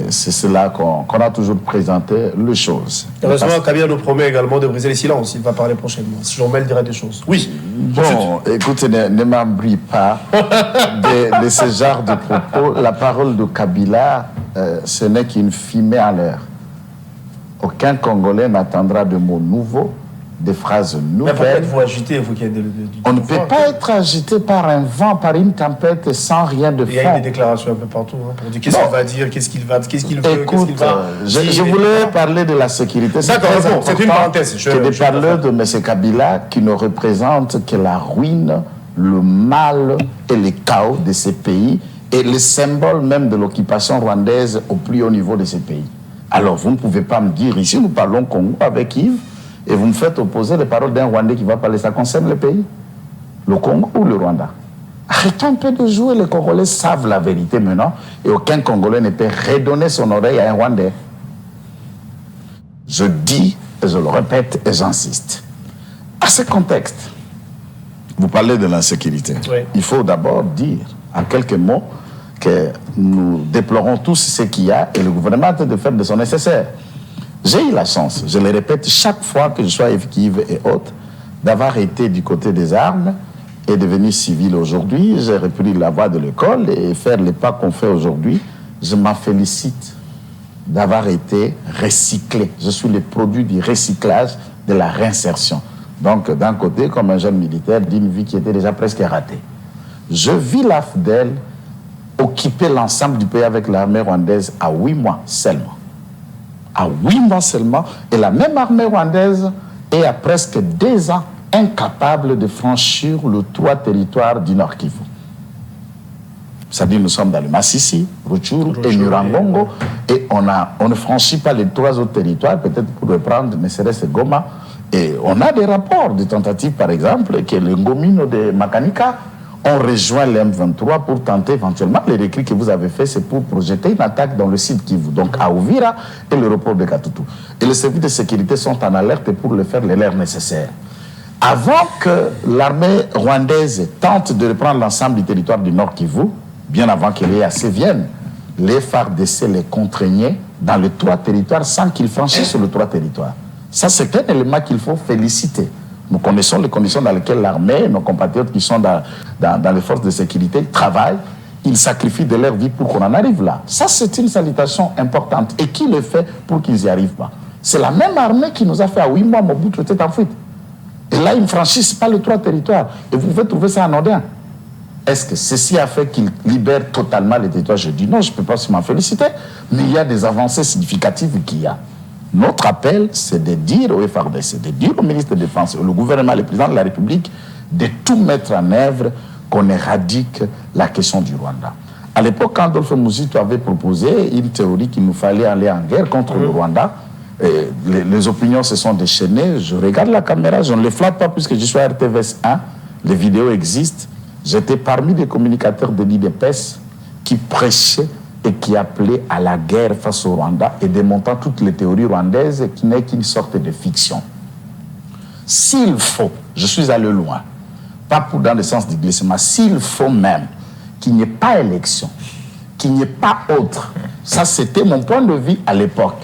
C'est cela qu'on a toujours présenté les choses. Heureusement, Kabila nous promet également de briser les silences. Il va parler prochainement. Jean-Mel dira des choses. Oui. Bon, écoutez, ne m'embrouille pas de ce genre de propos. La parole de Kabila, ce n'est qu'une fumée à l'air. Aucun Congolais n'attendra de mots nouveaux, des phrases nouvelles. Mais peut-être vous agitez, vous qui êtes On ne peut pas être agité par un vent, par une tempête, sans rien de fond. Il y a des déclarations un peu partout pour dire qu'est-ce qu'il va dire, qu'est-ce qu'il veut, qu'est-ce qu'il va je voulais parler de la sécurité. D'accord, c'est une parenthèse. De parler de M. Kabila qui ne représente que la ruine, le mal et le chaos de ces pays et le symbole même de l'occupation rwandaise au plus haut niveau de ces pays. Alors, vous ne pouvez pas me dire, ici, nous parlons Congo avec Yves, et vous me faites opposer les paroles d'un Rwandais qui va parler. Ça concerne le pays? Le Congo ou le Rwanda? Arrêtons un peu de jouer. Les Congolais savent la vérité maintenant, et aucun Congolais ne peut redonner son oreille à un Rwandais. Je dis, et je le répète, et j'insiste. À ce contexte, vous parlez de l'insécurité. Oui. Il faut d'abord dire, en quelques mots, que nous déplorons tous ce qu'il y a et le gouvernement est de faire de son nécessaire. J'ai eu la chance, je le répète chaque fois que je sois effective et autre, d'avoir été du côté des armes et devenu civil aujourd'hui. J'ai repris la voie de l'école et faire les pas qu'on fait aujourd'hui. Je m'en félicite d'avoir été recyclé. Je suis le produit du recyclage, de la réinsertion. Donc, d'un côté, comme un jeune militaire d'une vie qui était déjà presque ratée. Je vis la FDL occuper l'ensemble du pays avec l'armée rwandaise à 8 mois seulement. À 8 mois seulement. Et la même armée rwandaise est à presque 2 ans incapable de franchir le 3 territoires du Nord Kivu. C'est-à-dire nous sommes dans le Massissi, Rutshuru et Nyiragongo, et on ne franchit pas les 3 autres territoires, peut-être pour reprendre, ne serait-ce Goma. Et on a des rapports de tentatives, par exemple, que le Ngomino de Makanika ont rejoint les M23 pour tenter éventuellement. Les récrits que vous avez fait, c'est pour projeter une attaque dans le site Kivu, donc à Uvira et l'aéroport de Katutu. Et les services de sécurité sont en alerte pour le faire l'air nécessaire. Avant que l'armée rwandaise tente de reprendre l'ensemble du territoire du Nord Kivu, bien avant que les AC viennent, les FARDC les contraignaient dans les 3 territoires sans qu'ils franchissent le 3 territoires. Ça, c'est un élément qu'il faut féliciter. Nous connaissons les conditions dans lesquelles l'armée, nos compatriotes qui sont dans les forces de sécurité travaillent. ils sacrifient de leur vie pour qu'on en arrive là. Ça, c'est une salutation importante. Et qui le fait pour qu'ils n'y arrivent pas? C'est la même armée qui nous a fait à 8 mois Mobutu était en fuite. Et là, ils ne franchissent pas les 3 territoires. Et vous pouvez trouver ça anodin. Est-ce que ceci a fait qu'ils libèrent totalement les territoires? Je dis non, je ne peux pas m'en féliciter. Mais il y a des avancées significatives qu'il y a. Notre appel, c'est de dire au FARDC, c'est de dire au ministre de la Défense, au gouvernement, le président de la République, de tout mettre en œuvre qu'on éradique la question du Rwanda. À l'époque, quand Adolphe Muzito avait proposé une théorie qu'il nous fallait aller en guerre contre le Rwanda, les opinions se sont déchaînées. Je regarde la caméra, je ne les flatte pas puisque je suis à RTVS 1, les vidéos existent. J'étais parmi les communicateurs de l'IDPS qui prêchaient et qui appelaient à la guerre face au Rwanda et démontant toutes les théories rwandaises qui n'est qu'une sorte de fiction. S'il faut, je suis allé loin, pas pour dans le sens du glissement, s'il faut même qu'il n'y ait pas élection, qu'il n'y ait pas autre, ça c'était mon point de vue à l'époque.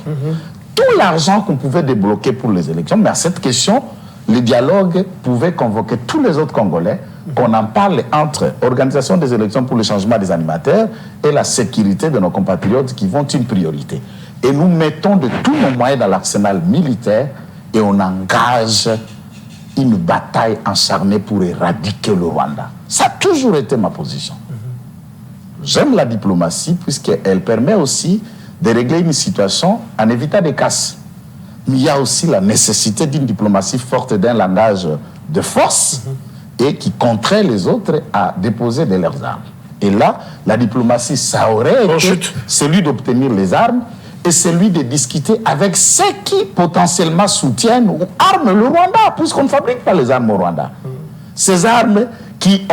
Tout l'argent qu'on pouvait débloquer pour les élections, mais à cette question, le dialogue pouvait convoquer tous les autres Congolais, qu'on en parle entre organisation des élections pour le changement des animateurs et la sécurité de nos compatriotes qui vont une priorité. Et nous mettons de tous nos moyens dans l'arsenal militaire et on engage une bataille acharnée pour éradiquer le Rwanda. Ça a toujours été ma position. J'aime la diplomatie puisqu'elle permet aussi de régler une situation en évitant des casses. Mais il y a aussi la nécessité d'une diplomatie forte, d'un langage de force et qui contraint les autres à déposer de leurs armes. Et là, la diplomatie, ça aurait été celui d'obtenir les armes et celui de discuter avec ceux qui potentiellement soutiennent ou arment le Rwanda, puisqu'on ne fabrique pas les armes au Rwanda. Ces armes qui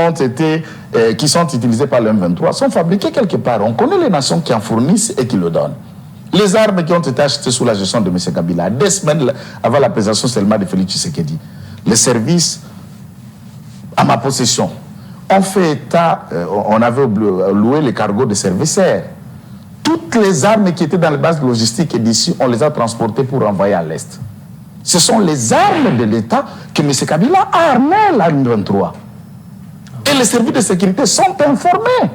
sont utilisées par le M23 sont fabriquées quelque part. On connaît les nations qui en fournissent et qui le donnent. Les armes qui ont été achetées sous la gestion de M. Kabila, 2 semaines avant la présentation seulement de Félix Tshisekedi, les services à ma possession ont fait état, on avait loué les cargos de serviceurs. Toutes les armes qui étaient dans les bases logistiques et d'ici, on les a transportées pour envoyer à l'Est. Ce sont les armes de l'État que M. Kabila a armées la M23. Et les services de sécurité sont informés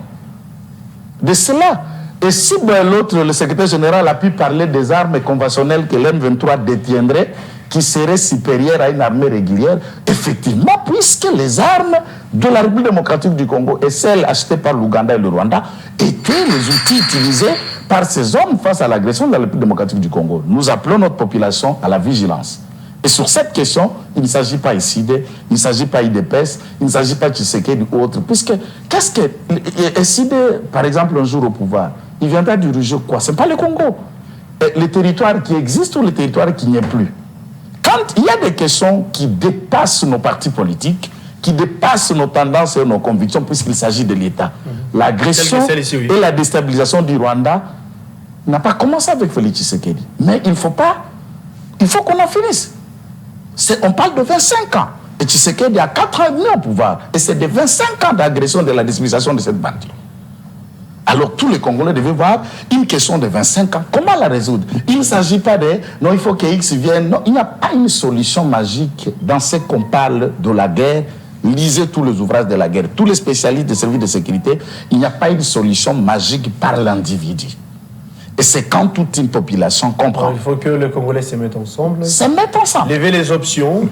de cela. Et si l'autre, le secrétaire général, a pu parler des armes conventionnelles que l'M23 détiendrait, qui seraient supérieures à une armée régulière, effectivement, puisque les armes de la République démocratique du Congo et celles achetées par l'Ouganda et le Rwanda étaient les outils utilisés par ces hommes face à l'agression de la République démocratique du Congo. Nous appelons notre population à la vigilance. Et sur cette question, il ne s'agit pas ici il ne s'agit pas IDPS, il ne s'agit pas de Tshisekedi ou autre. Puisque, qu'est-ce que SID, par exemple, un jour au pouvoir, il viendra diriger quoi? Ce n'est pas le Congo. Les territoires qui existent ou les territoires qui n'y est plus. Quand il y a des questions qui dépassent nos partis politiques, qui dépassent nos tendances et nos convictions, puisqu'il s'agit de l'État, l'agression et la déstabilisation du Rwanda n'a pas commencé avec Félix Tshisekedi. Mais il faut qu'on en finisse. On parle de 25 ans. Et Tshisekedi a 4 ans et demi au pouvoir. Et c'est de 25 ans d'agression de la déstabilisation de cette bande. Alors tous les Congolais devaient voir une question de 25 ans. Comment la résoudre? Il ne s'agit pas de non, il faut que X vienne. Non, il n'y a pas une solution magique dans ce qu'on parle de la guerre. Lisez tous les ouvrages de la guerre, tous les spécialistes des services de sécurité. Il n'y a pas une solution magique par l'individu. Et c'est quand toute une population comprend. Alors, il faut que les Congolais se mettent ensemble. Se mettent ensemble. Lever les options.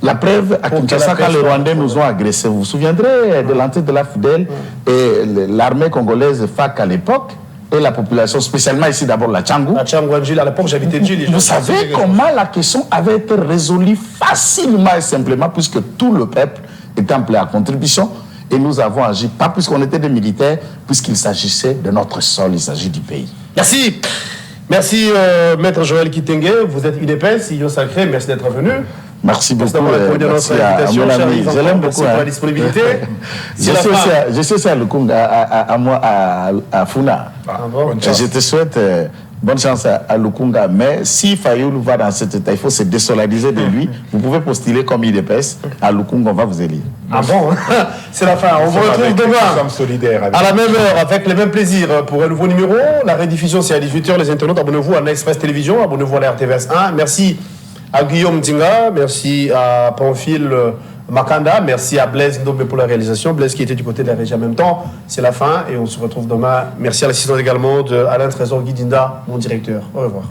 La preuve, à Kinshasa, quand les Rwandais nous ont agressés, vous vous souviendrez de l'entrée de la Fidèle et l'armée congolaise FAC à l'époque et la population, spécialement ici d'abord la Tchangou. La Tchangou, à l'époque, j'habitais Djili. Vous savez comment la question avait été résolue facilement et simplement puisque tout le peuple était appelé à contribution et nous avons agi, pas puisqu'on était des militaires, puisqu'il s'agissait de notre sol, il s'agit du pays. Merci. Merci, Maître Joël Kitenge. Vous êtes UDPS, CEO sacré. Merci d'être venu. Merci beaucoup. Merci à mon ami. Je l'aime beaucoup. Merci pour la disponibilité. Je suis aussi à Lukunga, à Funa. Je te souhaite bonne chance à Lukunga. Mais si Fayoulou va dans cet état, il faut se désolidariser de lui. Vous pouvez postuler comme IDPS. À Lukunga, on va vous élire. Ah bon? C'est la fin. On vous retrouve demain à la même heure, avec le même plaisir, pour un nouveau numéro. La rediffusion, c'est à 18h. Les internautes, abonnez-vous à l'Express Télévision, abonnez-vous à la RTVS 1. Merci à Guillaume Dzinga, merci à Pamphile Makanda. Merci à Blaise Ndombe pour la réalisation. Blaise qui était du côté de la régie en même temps. C'est la fin et on se retrouve demain. Merci à l'assistance également de Alain Trésor Guidinda, mon directeur. Au revoir.